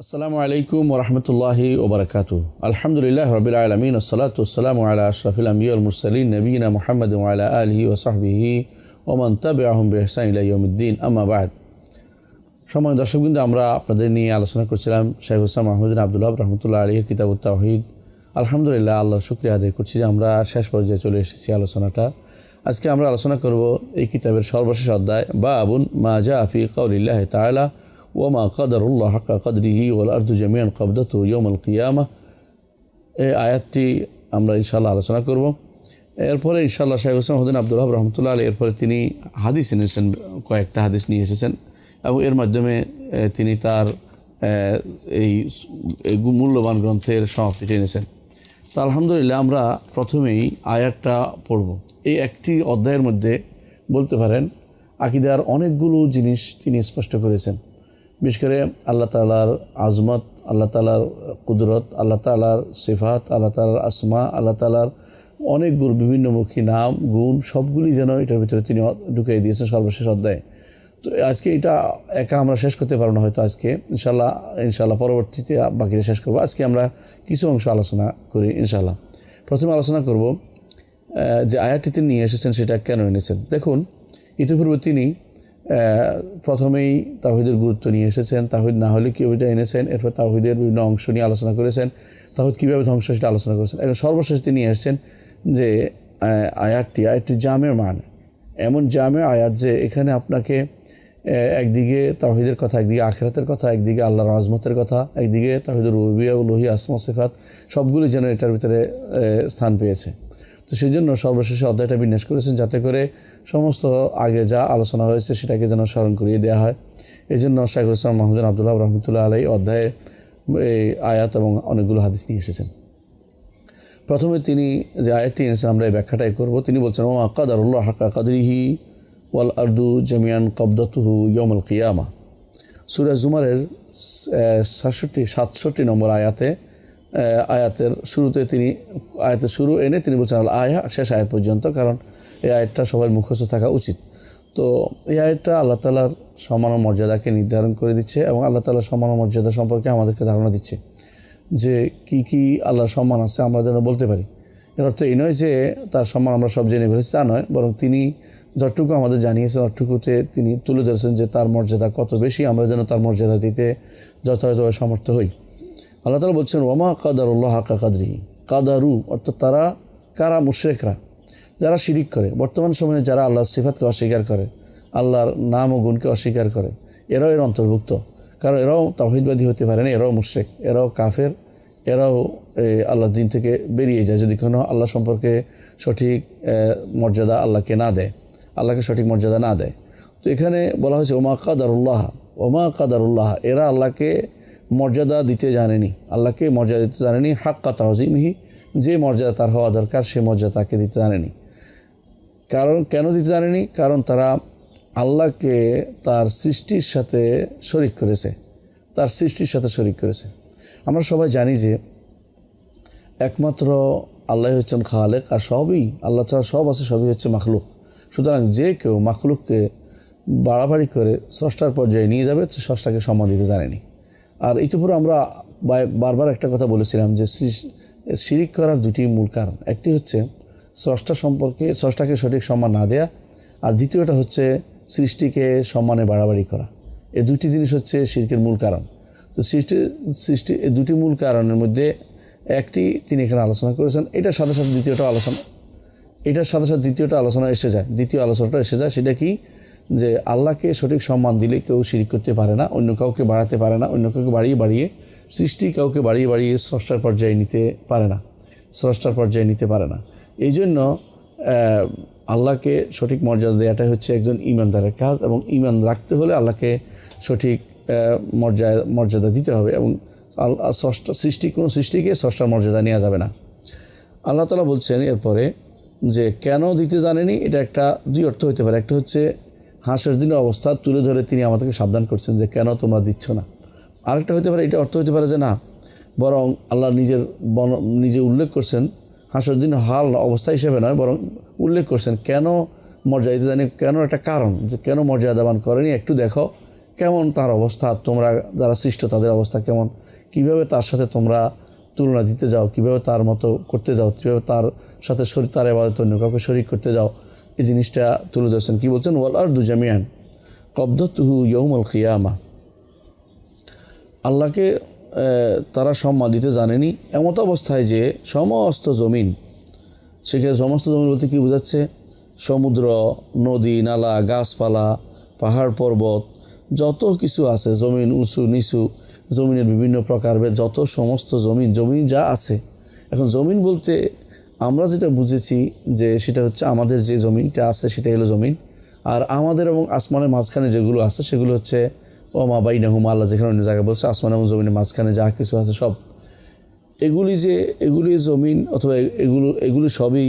আসসালামু আলাইকুম ওরহমতুল্লাহি ওবরাকাতু। আলহামদুলিল্লাহ রবিল আলমিন আসসালাতু আসসালামু আলা আশরাফিল আম্বিয়া ওয়াল মুরসালিন নবিয়িনা মুহাম্মদ ওয়া আলা আলিহি ওয়া সাহবিহি ওয়া মান তাবিআহুম বিইহসান ইলা ইয়াউমিদ্দিন, আম্মা বা'দ। সম্মানিত দর্শকবৃন্দ, আমরা আপনাদের নিয়ে আলোচনা করছিলাম শাইখ হুসাইন মাহমুদ বিন আব্দুল ওয়াহাব রাহমাতুল্লাহি আলাইহির কিতাবুত তাওহীদ। আলহামদুলিল্লাহ, আল্লাহর শুকরিয়া আদায় করছি যে আমরা শেষ পর্যায়ে চলে এসেছি আলোচনাটা। আজকে আমরা আলোচনা করব এই কিতাবের সর্বশেষ অধ্যায়, বাবুন মা জাআ ফি কাউলিল্লাহি তাআলা ওয়ামা কাদারুল্লাহ হাক্কা কদরিহি ওয়াল আরদু জামিআন কবদাতুহু ইয়াউমাল কিয়ামাহ। এই আয়াতটি আমরা ইনশাআল্লাহ আলোচনা করব। এরপরে ইনশাআল্লাহ শাইখ হুসাইন মাহমুদ বিন আব্দুল ওয়াহাব রাহমাতুল্লাহি আলাইহি এরপরে তিনি হাদিস এনেছেন, কয়েকটা হাদিস নিয়ে এসেছেন এবং এর মাধ্যমে তিনি তার এই মূল্যবান গ্রন্থের সমাপ্তি এনেছেন। তো আলহামদুলিল্লাহ, আমরা প্রথমেই আয়াতটা পড়ব। এই একটি অধ্যায়ের মধ্যে বলতে পারেন আকীদার অনেকগুলো জিনিস তিনি স্পষ্ট করেছেন। বিশেষ করে আল্লাহ তাআলার আজমত, আল্লাহ তাআলার কুদরত, আল্লাহ তাআলার সিফাত, আল্লাহ তাআলার আসমা, আল্লাহ তাআলার অনেকগুলো বিভিন্নমুখী নাম গুণ সবগুলি যেন এটার ভিতরে তিনি ঢুকিয়ে দিয়েছেন সর্বশেষ অধ্যায়ে। তো আজকে এটা একা আমরা শেষ করতে পারবো না, হয়তো আজকে ইনশাআল্লাহ পরবর্তীতে বাকিটা শেষ করবো। আজকে আমরা কিছু অংশ আলোচনা করি ইনশাআল্লাহ। প্রথমে আলোচনা করব যে আয়াতটি তিনি নিয়ে এসেছেন সেটা কেন এনেছেন। দেখুন, ইতিপূর্বে তিনি প্রথমেই তাওহীদের গুরুত্ব নিয়ে এসেছেন, তাওহীদ না হলে কী ওইটা এনেছেন, এরপর তাওহীদের বিভিন্ন অংশ নিয়ে আলোচনা করেছেন, তাওহীদ কীভাবে ধ্বংস সেটা আলোচনা করেছেন। এখন সর্বশেষ তিনি নিয়ে এসেছেন যে আয়াতটি জামের মানে, এমন জামের আয়াত যে এখানে আপনাকে একদিকে তাওহীদের কথা, একদিকে আখিরাতের কথা, একদিকে আল্লাহর আজমতের কথা, একদিকে তাওহীদের রুবুবিয়্যাহ, উলুহিয়্যাহ, আসমা সিফাত সবগুলি যেন এটার ভিতরে স্থান পেয়েছে। তো সেই জন্য সর্বশেষে অধ্যায়টা বিন্যাস করেছেন যাতে করে সমস্ত আগে যা আলোচনা হয়েছে সেটাকে যেন স্মরণ করিয়ে দেওয়া হয়। এই জন্য শাইখ হুসাইন মাহমুদ বিন আব্দুল ওয়াহাব রাহমাতুল্লাহি আলাইহি অধ্যায়ে এই আয়াত এবং অনেকগুলো হাদিস নিয়ে এসেছেন। প্রথমে তিনি যে আয়াতটি এনেছেন আমরা এই ব্যাখ্যাটাই করব। তিনি বলছেন, ওমা কাদারুল্লাহ হাক্কা কদরিহি ওয়াল আরদু জামিআন কবদাতুহু ইয়াউমাল কিয়ামাহ। সূরা জুমারের 67 নম্বর আয়াতের শুরুতে তিনি আয়াতের শুরু এনে তিনি বলছেন আয়া শেষ আয়াত পর্যন্ত, কারণ এই আয়াতটা সবার মুখস্থ থাকা উচিত। তো এই আয়াতটা আল্লাহ তাআলার সম্মান ও মর্যাদাকে নির্ধারণ করে দিচ্ছে এবং আল্লাহ তাআলার সম্মান ও মর্যাদা সম্পর্কে আমাদেরকে ধারণা দিচ্ছে যে কি কি আল্লাহর সম্মান আছে আমরা যেন বলতে পারি। এর অর্থ এই নয় যে তার সম্মান আমরা সব জেনে ফেলেছি, তা নয়, বরং তিনি যতটুকু আমাদের জানিয়েছেন অতটুকুতে তিনি তুলে ধরেছেন যে তার মর্যাদা কত বেশি, আমরা যেন তার মর্যাদা দিতে যথাযথভাবে সমর্থ হই। আল্লাহ তাআলা বলছেন, ওমা কাদারুল্লাহ হাক্কা কদরিহি। কাদারু অর্থাৎ তারা কারা? মুশরিকরা, যারা শিরিক করে। বর্তমান সময়ে যারা আল্লাহর সিফাতকে অস্বীকার করে, আল্লাহর নাম ও গুণকে অস্বীকার করে, এরাও এর অন্তর্ভুক্ত। কারণ এরাও তাওহীদবাদী হতে পারে না, এরাও মুশরিক, এরাও কাফের, এরাও আল্লাহর দিন থেকে বেরিয়ে যায় যদি কোনো আল্লাহ সম্পর্কে সঠিক মর্যাদা আল্লাহকে না দেয়, আল্লাহকে সঠিক মর্যাদা না দেয়। তো এখানে বলা হয়েছে ওমা কাদারুল্লাহ, এরা আল্লাহকে মর্যাদা দিতে জানেনি, আল্লাহকে মর্যাদা দিতে জানেনি, হাক্কা তাযীমিহি, যে মর্যাদা তার হওয়া দরকার সে মর্যাদা তাকে দিতে জানেনি। কারণ কেন দিতে জানেনি? কারণ তারা আল্লাহকে তার সৃষ্টির সাথে শরীক করেছে। আমরা সবাই জানি যে একমাত্র আল্লাহ হচ্ছেন খালেক, আর সবই আল্লাহ ছাড়া সব আছে, সবই হচ্ছে মাখলুক। সুতরাং যে কেউ মাখলুককে বাড়াবাড়ি করে স্রষ্টার পর্যায়ে নিয়ে যাবে, স্রষ্টাকে সম্মান দিতে জানেনি। আর ইতিপূর্বে আমরা বারবার একটা কথা বলেছিলাম যে শিরিক করার দুটি মূল কারণ। একটি হচ্ছে স্রষ্টাকে সঠিক সম্মান না দেয়া, আর দ্বিতীয়টা হচ্ছে সৃষ্টিকে সম্মানে বাড়াবাড়ি করা। এই দুটি জিনিস হচ্ছে শিরকের মূল কারণ। তো সৃষ্টি এই দুটি মূল কারণের মধ্যে একটি তিনি এখানে আলোচনা করেছেন, এটার সাথে সাথে দ্বিতীয়টা আলোচনা এসে যায়, দ্বিতীয় আলোচনাটা এসে যায়। সেটা কি? যে আল্লাহকে সঠিক সম্মান দিলে কেউ শিরিক করতে পারে না, অন্য কাউকে বাড়াতে পারে না, অন্য কাউকে বাড়িয়ে সৃষ্টি কাউকে বাড়িয়ে স্রষ্টার পর্যায়ে নিতে পারে না। এই জন্য আল্লাহকে সঠিক মর্যাদা দেওয়াটাই হচ্ছে একজন ঈমানদারের কাজ, এবং ঈমান রাখতে হলে আল্লাহকে সঠিক মর্যাদা দিতে হবে, এবং কোনো সৃষ্টিকে স্রষ্টার মর্যাদা নেওয়া যাবে না। আল্লাহ তাআলা বলছেন এরপরে যে কেন দিতে জানেনি, এটা একটা দুই অর্থ হতে পারে। একটা হচ্ছে হাসরের দিনের অবস্থা তুলে ধরে তিনি আমাদেরকে সাবধান করছেন যে কেন তোমরা দিচ্ছ না। আরেকটা হতে পারে, এটা অর্থ হতে পারে যে না, বরং আল্লাহ নিজে উল্লেখ করছেন হাসরের দিন হাল অবস্থা হিসেবে নয়, বরং উল্লেখ করছেন কেন মর্যাদা দিতে জানি, কেন একটা কারণ যে কেন মর্যাদা দান করেনি, একটু দেখো কেমন তার অবস্থা, তোমরা যারা সৃষ্ট তাদের অবস্থা কেমন, কিভাবে তার সাথে তোমরা তুলনা দিতে যাও, কিভাবে তার মতো করতে যাও, কীভাবে তার সাথে তার ইবাদত অন্য কাউকে শরীক করতে যাও, এই জিনিসটা তুলে ধরছেন। কী বলছেন? ওয়াল আরদু জামিআন কবদাতুহু ইয়াউমাল কিয়ামা। আল্লাহকে তারা সম্মান দিতে জানেনি এমত অবস্থায় যে সমস্ত জমিন, সেখানে সমস্ত জমিন বলতে কী বোঝাচ্ছে? সমুদ্র, নদী, নালা, গাছপালা, পাহাড় পর্বত, যত কিছু আছে, জমিন উঁচু নিচু, জমিনের বিভিন্ন প্রকার যত সমস্ত জমিন যা আছে। এখন জমিন বলতে আমরা যেটা বুঝেছি যে সেটা হচ্ছে আমাদের যে জমিনটা আছে সেটাই হলো জমিন, আর আমাদের এবং আসমানের মাঝখানে যেগুলো আছে সেগুলো হচ্ছে ও মা বাইনাহুমা, আল্লাহ যেখানে অন্য জায়গায় বলছে আসমান এবং জমিনের মাঝখানে যা কিছু আছে সব এগুলি জমিন অথবা এগুলি সবই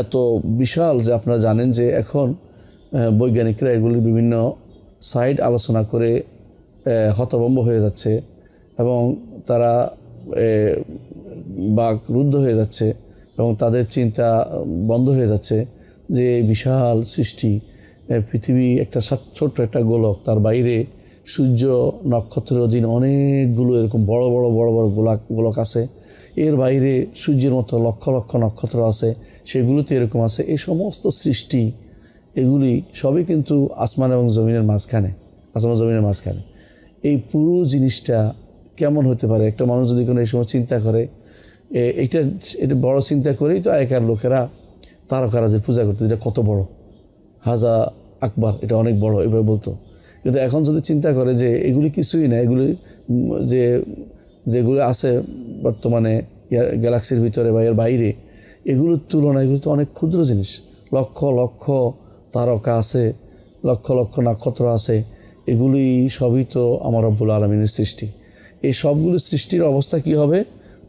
এত বিশাল যে আপনারা জানেন যে এখন বৈজ্ঞানিকরা এগুলির বিভিন্ন সাইড আলোচনা করে হতভম্ব হয়ে যাচ্ছে এবং তারা বাকরুদ্ধ হয়ে যাচ্ছে এবং তাদের চিন্তা বন্ধ হয়ে যাচ্ছে যে বিশাল সৃষ্টি, পৃথিবী একটা ছোট্ট একটা গোলক, তার বাইরে সূর্য, নক্ষত্রের অধীন অনেকগুলো এরকম বড় বড় গোলক আছে, এর বাইরে সূর্যের মতো লক্ষ লক্ষ নক্ষত্র আছে, সেগুলোতে এরকম আছে। এই সমস্ত সৃষ্টি এগুলি সবই কিন্তু আসমান এবং জমিনের মাঝখানে, আসমান জমিনের মাঝখানে। এই পুরো জিনিসটা কেমন হতে পারে? একটা মানুষ যদি কোনো এই সময় চিন্তা করে, এটা বড় চিন্তা করেই তো আগেকার লোকেরা তারকারাজের পূজা করতো, যেটা কত বড়, হাজা আকবার, এটা অনেক বড়, এভাবে বলতো। কিন্তু এখন যদি চিন্তা করে যে এগুলি কিছুই না, এগুলি যেগুলো আছে বর্তমানে গ্যালাক্সির ভিতরে বা এর বাইরে, এগুলোর তুলনায় এগুলো তো অনেক ক্ষুদ্র জিনিস। লক্ষ লক্ষ তারকা আছে, লক্ষ লক্ষ নক্ষত্র আছে, এগুলি সবই তো আমার রব্বুল আলামিনের সৃষ্টি। এই সবগুলো সৃষ্টির অবস্থা কি হবে?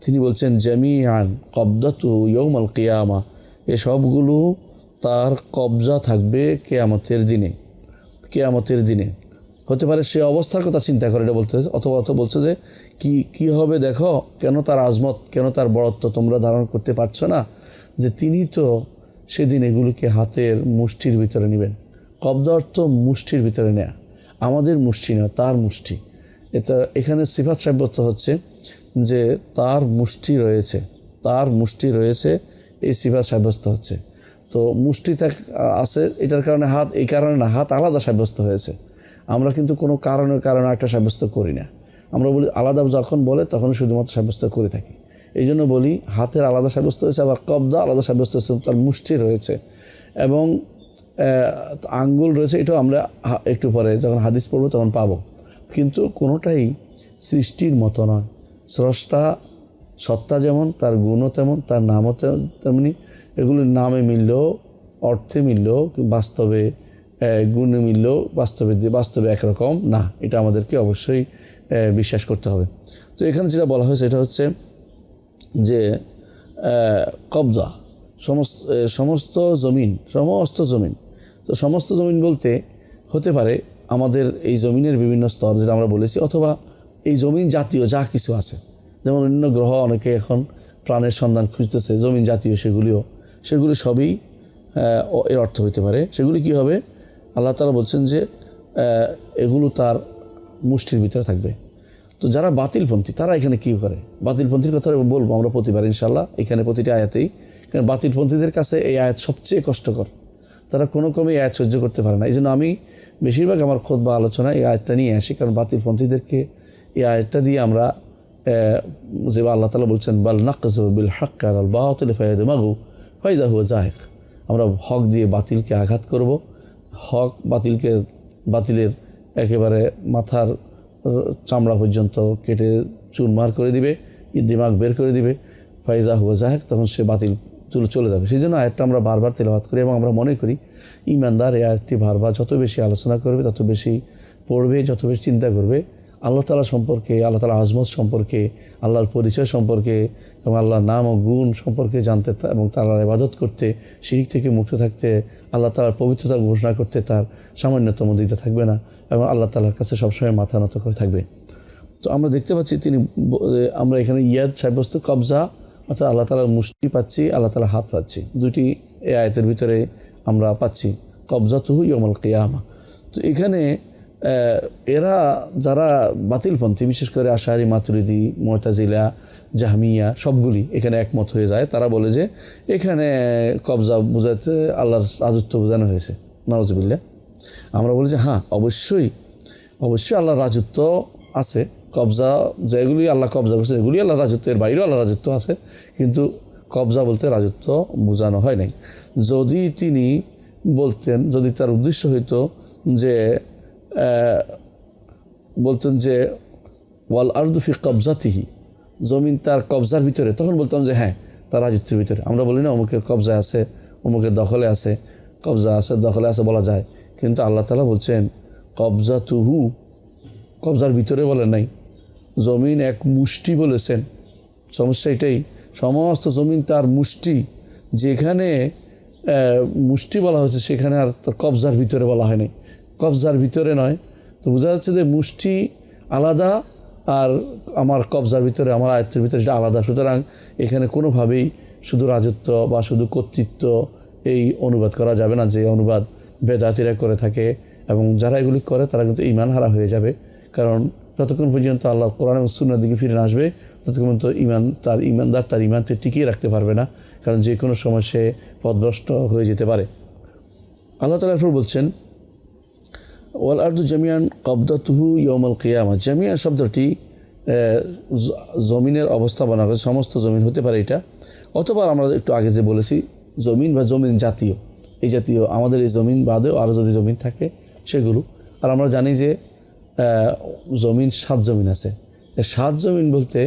তিনি বলছেন জামিআন কবদাতুহু ইয়াউমাল কিয়ামা, এই সবগুলো তার কবজা থাকবে কিয়ামতের দিনে। হতে পারে সে অবস্থার কথা চিন্তা করে এটা বলতে, অথবা বলছে যে কি হবে দেখো, কেন তার আজমত, কেন তার বড়ত্ব তোমরা ধারণ করতে পারছো না, যে তিনি তো সেদিন এগুলিকে হাতের মুষ্টির ভিতরে নেবেন। কবদা অর্থ মুষ্টির ভিতরে নেয়া, আমাদের মুষ্টি নয়, তার মুষ্টি। এটা এখানে সিফাত সাব্যস্ত হচ্ছে যে তার মুষ্টি রয়েছে, এই সিফাত সাব্যস্ত হচ্ছে। তো মুষ্টি আছে, এটার কারণে হাত, এই কারণে না, হাত আলাদা সাব্যস্ত হয়েছে। আমরা কিন্তু কোনো কারণে একটা সাব্যস্ত করি না, আমরা বলি আলাদা, যখন বলে তখন শুধুমাত্র সাব্যস্ত করে থাকি। এই জন্য বলি হাতের আলাদা সাব্যস্ত হয়েছে, আবার কবদা আলাদা সাব্যস্ত হয়েছে, তার মুষ্টি রয়েছে এবং আঙ্গুল রয়েছে। এটাও আমরা একটু পরে যখন হাদিস পড়বো তখন পাবো। কিন্তু কোনোটাই সৃষ্টির মতো নয়। স্রষ্টা সত্তা যেমন, তার গুণও তেমন, তার নামও তেমনি। এগুলির নামে মিললেও, অর্থে মিললেও, বাস্তবে গুণে মিললেও বাস্তবে একরকম না। এটা আমাদেরকে অবশ্যই বিশ্বাস করতে হবে। তো এখানে যেটা বলা হয়েছে এটা হচ্ছে যে কবজা, সমস্ত জমিন। তো সমস্ত জমিন বলতে হতে পারে আমাদের এই জমিনের বিভিন্ন স্তর যেটা আমরা বলেছি, অথবা এই জমিন জাতীয় যা কিছু আছে, যেমন অন্য গ্রহ অনেকে এখন প্রাণের সন্ধান খুঁজতেছে, জমিন জাতীয় সেগুলি সবই এর অর্থ হইতে পারে। সেগুলি কি হবে? আল্লাহ তাআলা বলছেন যে এগুলো তার মুষ্টির ভিতরে থাকবে। তো যারা বাতিলপন্থী তারা এখানে কী করে? বাতিলপন্থীর কথা বলবো আমরা প্রতিবার ইনশাআল্লাহ, এখানে প্রতিটি আয়াতেই। কারণ বাতিলপন্থীদের কাছে এই আয়াত সবচেয়ে কষ্টকর, তারা কোনো ক্রমেই আয়াত সহ্য করতে পারে না। এই জন্য আমি বেশিরভাগ আমার খুতবা আলোচনা এই আয়াতটা নিয়ে আসি, কারণ বাতিলপন্থীদেরকে এই আয়াতটা দিয়ে আমরা যে আল্লাহ তাআলা বলছেন বাল নাকযু বিল হাক্কি আলাল বাতিল ফায়াদমাগু ফাইযা হুয়া যাহিক, আমরা হক দিয়ে বাতিলকে আঘাত করব, হক বাতিলের একেবারে মাথার চামড়া পর্যন্ত কেটে চুরমার করে দিবে, দিমাগ বের করে দিবে, ফাইজা হুয়া যাহিক, তখন সে বাতিল চলে যাবে। সেই জন্য আয়াতটা আমরা বারবার তেলাওয়াত করি এবং আমরা মনে করি ঈমানদার এই আয়াতটি বারবার যত বেশি আলোচনা করবে, তত বেশি পড়বে, যত বেশি চিন্তা করবে আল্লাহ তাআলা সম্পর্কে, আল্লাহ তাআলা আজমত সম্পর্কে, আল্লাহর পরিচয় সম্পর্কে এবং আল্লাহর নাম ও গুণ সম্পর্কে জানতে এবং তাআলার ইবাদত করতে, শিরক থেকে মুক্ত থাকতে, আল্লাহ তাআলার পবিত্রতা ঘোষণা করতে তার সামান্যতম দ্বিধা থাকবে না এবং আল্লাহ তাআলার কাছে সবসময় মাথা নত করে থাকবে। তো আমরা দেখতে পাচ্ছি আমরা এখানে ইয়াদ সাব্যস্ত, কবজা অর্থাৎ আল্লাহ তাআলার মুষ্টি পাচ্ছি, আল্লাহ তাআলার হাত পাচ্ছি, দুটি এই আয়াতের ভিতরে আমরা পাচ্ছি। কবজাতুহু ইয়াউমাল কিয়ামা। তো এখানে এরা যারা বাতিলপন্থী, বিশেষ করে আশারি, মাতুরিদি, মুতাজিলা, জাহমিয়া সবগুলি এখানে একমত হয়ে যায়। তারা বলে যে এখানে কবজা বোঝাতে আল্লাহর রাজত্ব বোঝানো হয়েছে, নাউজুবিল্লাহ। আমরা বলি যে হ্যাঁ, অবশ্যই আল্লাহর রাজত্ব আছে। কবজা যেগুলি আল্লাহ কবজা করছে এগুলি আল্লাহ রাজত্বের বাইরেও আল্লাহ রাজত্ব আছে, কিন্তু কবজা বলতে রাজত্ব বোঝানো হয় নাই। যদি তিনি বলতেন, যদি তার উদ্দেশ্য হইতো যে বলতেন যে ওয়াল আরদু ফি কবজাতিহি, জমিন তার কবজার ভিতরে, তখন বলতাম যে হ্যাঁ, তার রাজত্বের ভিতরে। আমরা বলি না অমুকের কবজায় আছে, অমুকের দখলে আছে, কবজা আছে, দখলে আছে বলা যায়, কিন্তু আল্লাহ তাআলা বলছেন কবজাতুহু, কবজার ভিতরে বলেন নাই, জমিন এক মুষ্টি বলেছেন। সমস্যা এটাই, সমস্ত জমিন তার মুষ্টি, যেখানে মুষ্টি বলা হয়েছে সেখানে আর তার কবজার ভিতরে বলা হয় নাই, কবজার ভিতরে নয়। তো বোঝা যাচ্ছে যে মুষ্টি আলাদা আর আমার কবজার ভিতরে, আমার আয়ত্তের ভিতরে সেটা আলাদা। সুতরাং এখানে কোনোভাবেই শুধু রাজত্ব বা শুধু কর্তৃত্ব এই অনুবাদ করা যাবে না, যে অনুবাদ বেদাতিরা করে থাকে, এবং যারা এগুলি করে তারা কিন্তু ঈমান হারা হয়ে যাবে। কারণ যতক্ষণ পর্যন্ত আল্লাহ কোরআন এবং সুন্নাহর দিকে ফিরে আসবে ততক্ষণ পর্যন্ত ইমানদার তার ঈমানকে টিকিয়ে রাখতে পারবে না, কারণ যে কোনো সময় সে পথভ্রষ্ট হয়ে যেতে পারে। আল্লাহ তাআলা এরপর বলছেন ওয়াল আরদু জামিআন কবদাতুহু ইয়াউমাল কিয়ামা। জামিআ শব্দটি জমিনের অবস্থা বলা হয়েছে, সমস্ত জমিন হতে পারে এটা, অথবা আমরা একটু আগে যে বলেছি জমিন বা জমিন জাতীয়, এই জাতীয় আমাদের এই জমিন বাদেও আরও যদি জমিন থাকে সেগুলো। আর আমরা জানি যে জমিন 7 জমিন আছে। 7 জমিন বলতে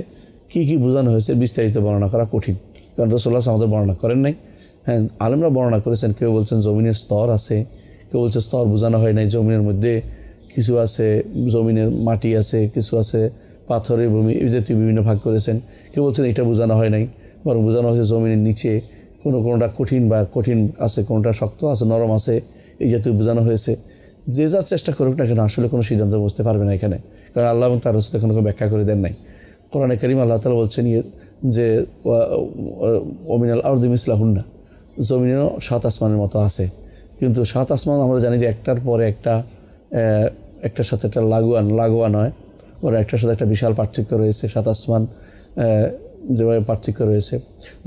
কি কি বোঝানো হয়েছে বিস্তারিত বর্ণনা করা কঠিন, কারণ রাসূলুল্লাহ আমাদের বর্ণনা করেন নাই। হ্যাঁ, আলেমরা বর্ণনা করেছেন, কেউ বলছেন জমিনের স্তর আছে, কেউ বলছে স্তর বোঝানো হয় নাই, জমিনের মধ্যে কিছু আছে, জমিনের মাটি আছে, কিছু আছে পাথরের ভূমি, এই জাতীয় বিভিন্ন ভাগ করেছেন। কেউ বলছেন এটা বোঝানো হয় নাই, বরং বোঝানো হয়েছে জমিনের নিচে কোনোটা কঠিন আছে, কোনোটা শক্ত আছে, নরম আছে, এই জাতীয় বোঝানো হয়েছে। যে যা চেষ্টা করুক না কেন আসলে কোনো সিদ্ধান্ত বুঝতে পারবে না এখানে, কারণ আল্লাহ এবং তার রাসূল এখানে কোনো ব্যাখ্যা করে দেন নাই। কোরআনে কারীম আল্লাহ তাআলা বলছেন যে ওমিনাল আরদি মিসলাহুন্না, জমিনেরও 7 আসমানের মতো আছে। কিন্তু 7 আসমান আমরা জানি যে একটার পরে একটার সাথে একটা লাগোয়া নয়, ওরা একটার সাথে একটা বিশাল পার্থক্য রয়েছে। 7 আসমান যেভাবে পার্থক্য রয়েছে,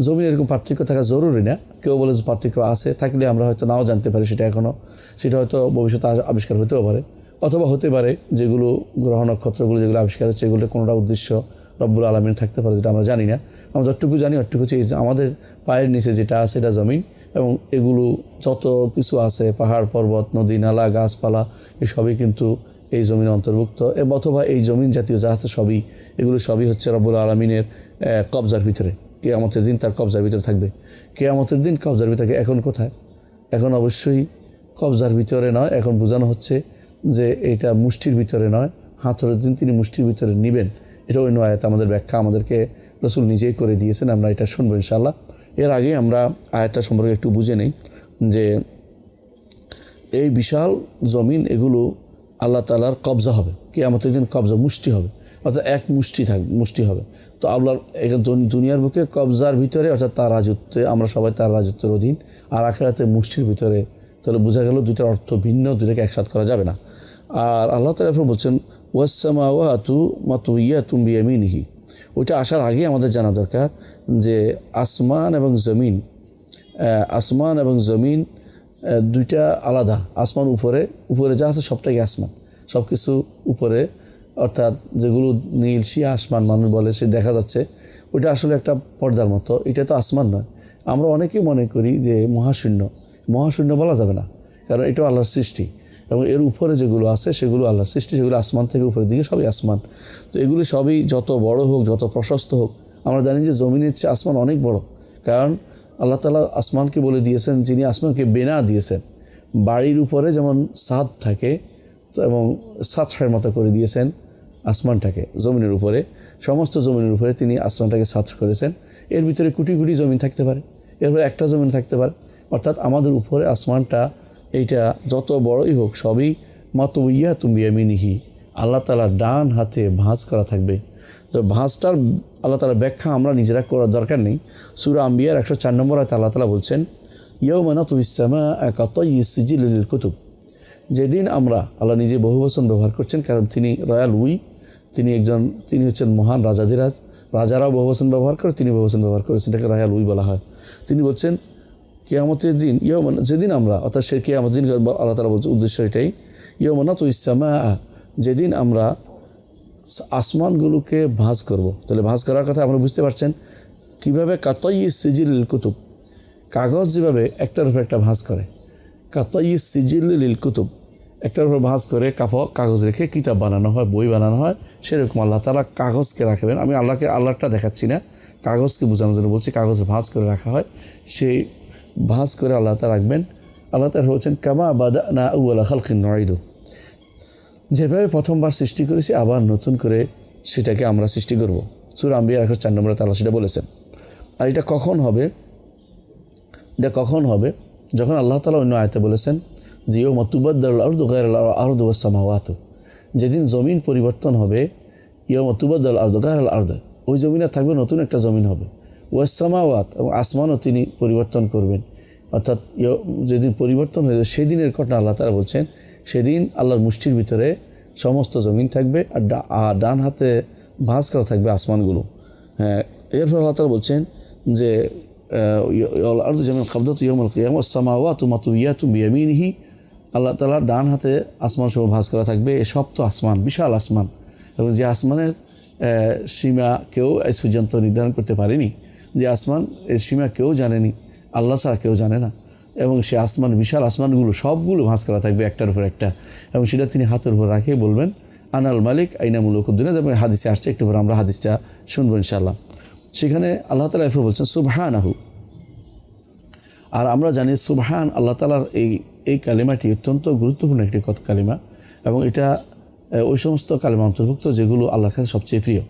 জমিন এরকম পার্থক্য থাকা জরুরি না। কেউ বলে যে পার্থক্য আছে, থাকলে আমরা হয়তো নাও জানতে পারি সেটা হয়তো ভবিষ্যতে আবিষ্কার হতেও পারে, অথবা হতে পারে যেগুলো গ্রহ নক্ষত্রগুলো যেগুলো আবিষ্কার হচ্ছে এগুলোর কোনোটা উদ্দেশ্য রব্বুল আলামিন থাকতে পারে, যেটা আমরা জানি না। আমরা যতটুকু জানি অতটুকু হচ্ছে আমাদের পায়ের নিচে যেটা আছে এটা জমিন, এবং এগুলো যত কিছু আছে, পাহাড় পর্বত, নদী নালা, গাছপালা, এই সবই কিন্তু এই জমিনের অন্তর্ভুক্ত, অথবা এই জমিন জাতীয় যা আছে এগুলো সবই হচ্ছে রব্বুল আলামিনের কবজার ভিতরে। কিয়ামতের দিন তার কবজার ভিতরে থাকবে। কিয়ামতের দিন কবজার ভিতরে, এখন কোথায়? এখন অবশ্যই কবজার ভিতরে নয়, এখন বোঝানো হচ্ছে যে এটা মুষ্টির ভিতরে নয়, হাতরের দিন তিনি মুষ্টির ভিতরে নেবেন। এটা অন্য আয়াত আমাদের ব্যাখ্যা আমাদেরকে রাসূল নিজেই করে দিয়েছেন, আমরা এটা শুনবো ইনশাআল্লাহ। এর আগে আমরা আয়াতটা সম্পর্কে একটু বুঝে নেই যে এই বিশাল জমিন এগুলো আল্লাহ তাআলার কবজা হবে, কিয়ামতের দিন কবজা মুষ্টি হবে, অর্থাৎ এক মুষ্টি হবে। তো আল্লাহর দুনিয়ার বুকে কবজার ভিতরে, অর্থাৎ তার রাজত্বে, আমরা সবাই তার রাজত্বের অধীন, আর আখিরাতে মুষ্টির ভিতরে। তাহলে বোঝা গেল দুইটার অর্থ ভিন্ন, দুইটাকে একসাথ করা যাবে না। আর আল্লাহ তাআলা বলছেন ওয়াস-সামাওয়াতু মাতুইয়াতুম বিয়ামিনিহি, ওইটা আসার আগে আমাদের জানা দরকার যে আসমান এবং জমিন দুইটা আলাদা। আসমান উপরে যা আছে সবটাই আসমান, সব কিছু উপরে, অর্থাৎ যেগুলো নীল শিয়া আসমান মানুষ বলে, সে দেখা যাচ্ছে, ওইটা আসলে একটা পর্দার মতো, এটা তো আসমান নয়। আমরা অনেকেই মনে করি যে মহাশূন্য বলা যাবে না, কারণ এটাও আল্লাহর সৃষ্টি, এবং এর উপরে যেগুলো আছে সেগুলো আল্লাহর সৃষ্টি, সেগুলো আসমান থেকে উপরের দিকে সবই আসমান। তো এগুলি সবই যত বড় হোক, যত প্রশস্ত হোক, আমরা জানি যে জমিনের চেয়ে আসমান অনেক বড়, কারণ আল্লাহ তাআলা আসমানকে বলে দিয়েছেন, যিনি আসমানকে বেনা দিয়েছেন, বাড়ির উপরে যেমন ছাদ থাকে তো, এবং ছাদের মতো করে দিয়েছেন আসমানটাকে, জমিনের উপরে, সমস্ত জমিনের উপরে তিনি আসমানটাকে ছাদ করেছেন। এর ভিতরে কোটি কোটি জমিন থাকতে পারে, এরপরে একটা জমিন থাকতে পারে, অর্থাৎ আমাদের উপরে আসমানটা এইটা যত বড়ই হোক সবই মাতুইয়াতুম বিয়ামিনিহি, আল্লাহ তাআলার ডান হাতে ভাঁজ করা থাকবে। তো ভাঁজটার আল্লাহ তাআলার ব্যাখ্যা আমরা নিজেরা করার দরকার নেই। সূরা আম্বিয়ার 104 নম্বর আয়াতে আল্লাহ তাআলা বলছেন ইয়াউমা নাতুইস সামাআ কাতাইয়িস সিজিল লিল কুতুব, যেদিন আমরা, আল্লাহ নিজে বহুবচন ব্যবহার করছেন, কারণ তিনি রয়্যাল তিনি হচ্ছেন মহান রাজাধিরাজ। রাজারাও বহুবচন ব্যবহার করে, তিনি বহুবচন ব্যবহার করেছেন, এটাকে রয়্যাল উই বলা হয়। তিনি বলছেন কিয়ামতের দিন, যেদিন আমরা, অর্থাৎ সে কিয়ামতের দিন আল্লাহ তাআলা বলছে, উদ্দেশ্য এটাই, ইয়াউমা নাতুইস সামাআ, যেদিন আমরা আসমানগুলোকে ভাঁজ করব। তাহলে ভাঁজ করার কথা আমরা বুঝতে পারছেন কীভাবে, কাতাইয়িস সিজিলিল কুতুব, কাগজ যেভাবে একটার উপর একটা ভাঁজ করে, কাতাইয়িস সিজিলিল কুতুব, একটার উপর ভাঁজ করে কাগজ রেখে কিতাব বানানো হয়, বই বানানো হয়, সেরকম আল্লাহ তাআলা কাগজকে রাখবেন। আমি আল্লাহটা দেখাচ্ছি না, কাগজকে বোঝানোর জন্য বলছি। কাগজ ভাঁজ করে রাখা হয়, সেই ভাঁজ করে আল্লাহ তাআলা রাখবেন। আল্লাহ তাআলা বলছেন কামা বাদানা আউওয়ালা খালকিন নুঈদু, যেভাবে প্রথমবার সৃষ্টি করেছি আবার নতুন করে সেটাকে আমরা সৃষ্টি করব। সূরা আম্বিয়া 4 নম্বরে আল্লাহ সেটা বলেছেন। আর এটা কখন হবে? যখন আল্লাহ তাআলা অন্য আয়াতে বলেছেন যে ইয়াউমা তুবাদদালুল আরদু গায়রাল আরদি ওয়াস সামাওয়াতু, যেদিন জমিন পরিবর্তন হবে, ইয়াউমা তুবাদদালুল আরদু গায়রাল আরদি, ওই জমিনে থাকবে নতুন একটা জমিন হবে, ওয়াস সামাওয়াত, এবং আসমানও তিনি পরিবর্তন করবেন। অর্থাৎ যেদিন পরিবর্তন হয়ে যাবে সেদিনের ঘটনা আল্লাহ তাআলা বলছেন। সেদিন আল্লাহর মুষ্টির ভিতরে সমস্ত জমিন থাকবে, আর ডান হাতে ভাঁজ করা থাকবে আসমানগুলো। হ্যাঁ, এরপর আল্লাহ তাআলা বলছেন যে আরদু জামিআন কাবদাতু ইয়াউমাল কিয়ামাহ ওয়াস সামাওয়াতু মাতুইয়াতুন বিয়ামিনিহি, আল্লাহ তাআলা ডান হাতে আসমান সহ ভাঁজ করা থাকবে। এ সপ্ত আসমান, বিশাল আসমান, এবং যে আসমানের সীমা কেউ আজ পর্যন্ত নির্ধারণ করতে পারেনি, যে আসমান এর সীমা কেউ জানেনি, আল্লাহ ছাড়া কেউ জানে না। এবং সে আসমান, বিশাল আসমানগুলো সবগুলো ভাঁজ করা থাকবে একটার উপর একটা, এবং সেটা তিনি হাতের উপর রাখে বলবেন আনাল মালিক আইনা মুলুকুদ দুনিয়া, যেমন হাদিসে আসছে। একটু পরে আমরা হাদিসটা শুনবো ইনশাআল্লাহ। সেখানে আল্লাহ তাআলা এরপর বলছেন সুবহানাহু। আর আমরা জানি সুবহান, আল্লাহ তাআলার এই কালিমাটি অত্যন্ত গুরুত্বপূর্ণ একটি কালিমা, এবং এটা ওই সমস্ত কালিমা অন্তর্ভুক্ত যেগুলো আল্লাহর কাছে সবচেয়ে প্রিয়,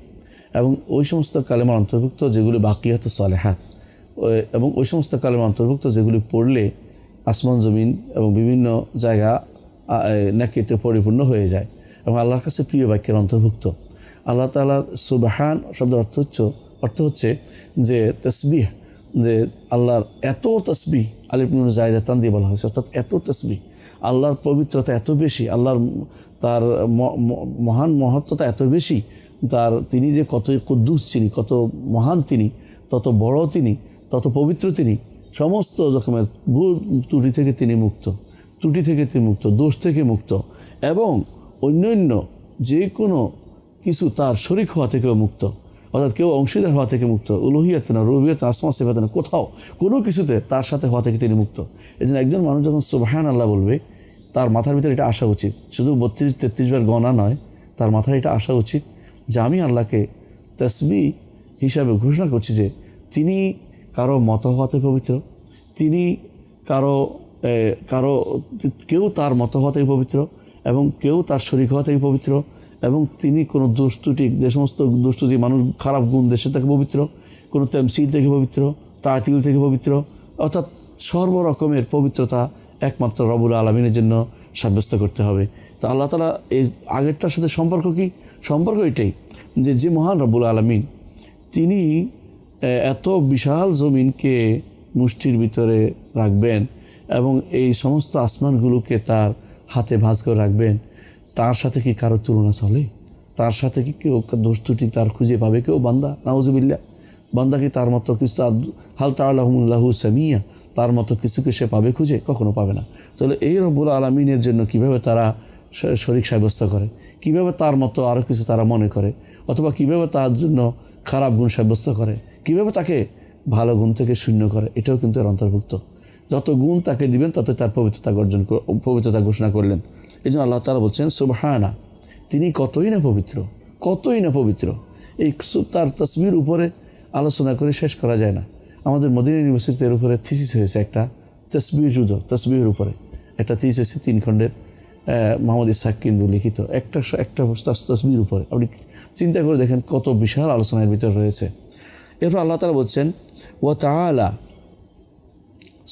এবং ওই সমস্ত কালিমার অন্তর্ভুক্ত যেগুলি বাকিয়াতুস সালেহাত, এবং ওই সমস্ত কালিমা অন্তর্ভুক্ত যেগুলি পড়লে আসমান জমিন এবং বিভিন্ন জায়গা নাকিতে পরিপূর্ণ হয়ে যায়, এবং আল্লাহর কাছে প্রিয় বাক্যের অন্তর্ভুক্ত। আল্লাহ তাআলার সুবহান শব্দের অর্থ হচ্ছে যে তাসবিহ, যে আল্লাহর এত তাসবিহ, আলিফ নুন জায়দা তান দিয়ে বলা হয়েছে, অর্থাৎ এত তাসবিহ, আল্লাহর পবিত্রতা এত বেশি, আল্লাহর তার মহান মহত্বতা এত বেশি, তিনি যে কত কুদ্দুস তিনি, কত মহান তিনি, তত বড় তিনি, তত পবিত্র তিনি, সমস্ত রকমের ভুল ত্রুটি থেকে তিনি মুক্ত, দোষ থেকে মুক্ত, এবং অন্যান্য যে কোনো কিছু তার শরীক হওয়া থেকেও মুক্ত, অর্থাৎ কেউ অংশীদার হওয়া থেকে মুক্ত, উলুহিয়াত না, রুবিয়ত না, আসমা সিফাত না, কোথাও কোনো কিছুতে তার সাথে হওয়া থেকে তিনি মুক্ত। এই জন্য একজন মানুষ যখন সুবহান আল্লাহ বলবে, তার মাথার ভিতরে এটা আসা উচিত, শুধু 32-33 বার গণা নয়, তার মাথায় এটা আসা উচিত যে আমি আল্লাহকে তাসবিহ হিসাবে ঘোষণা করছি যে তিনি কারো মত হওয়াতে পবিত্র, তিনি কেউ তার মত হওয়া থেকে পবিত্র, এবং কেউ তার শরীক হওয়া থেকে পবিত্র, এবং তিনি কোনো দুষ্টুটি, যে সমস্ত দুষ্টুটি মানুষ খারাপ গুণ দেশে থেকে পবিত্র, কোনো তামসিল থেকে পবিত্র, তাতিল থেকে পবিত্র, অর্থাৎ সর্বরকমের পবিত্রতা একমাত্র রব্বুল আলামিনের জন্য সাব্যস্ত করতে হবে। তো আল্লাহ তাআলা এই আগেরটার সাথে সম্পর্ক এটাই যে মহান রব্বুল আলামিন তিনি এত বিশাল জমিনকে মুষ্টির ভিতরে রাখবেন, এবং এই সমস্ত আসমানগুলোকে তার হাতে ভাঁজ করে রাখবেন। তার সাথে কি কারো তুলনা চলে? তার সাথে কি কেউ দোষটি তার খুঁজে পাবে কেউ? বান্দা, নাউজুবিল্লাহ, বান্দা কি তার মতো কিছু, তার হাল তাআলাহুমুল্লাহু সামিয়া, তার মতো কিছুকে সে পাবে খুঁজে? কখনো পাবে না। তাহলে এই রব্বুল আলামিনের জন্য কিভাবে তারা শরীক সাব্যস্ত করে, কিভাবে তার মতো আরও কিছু তারা মনে করে, অথবা কিভাবে তার জন্য খারাপ গুণ সাব্যস্ত করে, কিভাবে তাকে ভালো গুণ থেকে শূন্য করে, এটাও কিন্তু এর অন্তর্ভুক্ত। যত গুণ তাকে দিবেন তত তার পবিত্রতা ঘোষণা করলেন। এই জন্য আল্লাহ তাআলা বলছেন সুবহানা, তিনি কতই না পবিত্র। এই তার তাসবির উপরে আলোচনা করে শেষ করা যায় না। আমাদের মদিনা ইউনিভার্সিটিতে এর উপরে থিসিস হয়েছে, একটা তাসবিহের উপরে একটা থিসিস হয়েছে 3 খণ্ডের, মোহাম্মদ ইসহাক কিন্দু লিখিত, একটা তাসবির উপরে। আপনি চিন্তা করে দেখেন কত বিশাল আলোচনার ভিতর রয়েছে। এরপর আল্লাহ তাআলা বলছেন ওয়া তাআলা,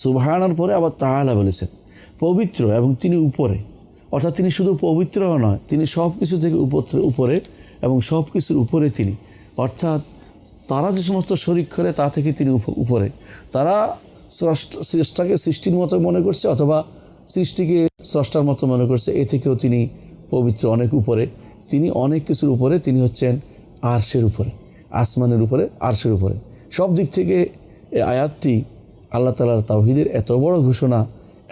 সুবহানার পরে আবার তাআলা বলেছেন, পবিত্র এবং তিনি উপরে, অর্থাৎ তিনি শুধু পবিত্র নয়, তিনি সব কিছু থেকে উপরে, এবং সব কিছুর উপরে তিনি, অর্থাৎ তারা যে সমস্ত শরীক করে তা থেকে তিনি উপরে। তারা স্রষ্টাকে সৃষ্টির মতো মনে করছে, অথবা স্রষ্টার মতো মনে করছে, এ থেকেও তিনি পবিত্র, অনেক উপরে, তিনি অনেক কিছুর উপরে, তিনি হচ্ছেন আরশের উপরে, আসমানের উপরে, আরশের উপরে। সব দিক থেকে এই আয়াতটি আল্লাহ তাআলার তাওহীদের এত বড় ঘোষণা,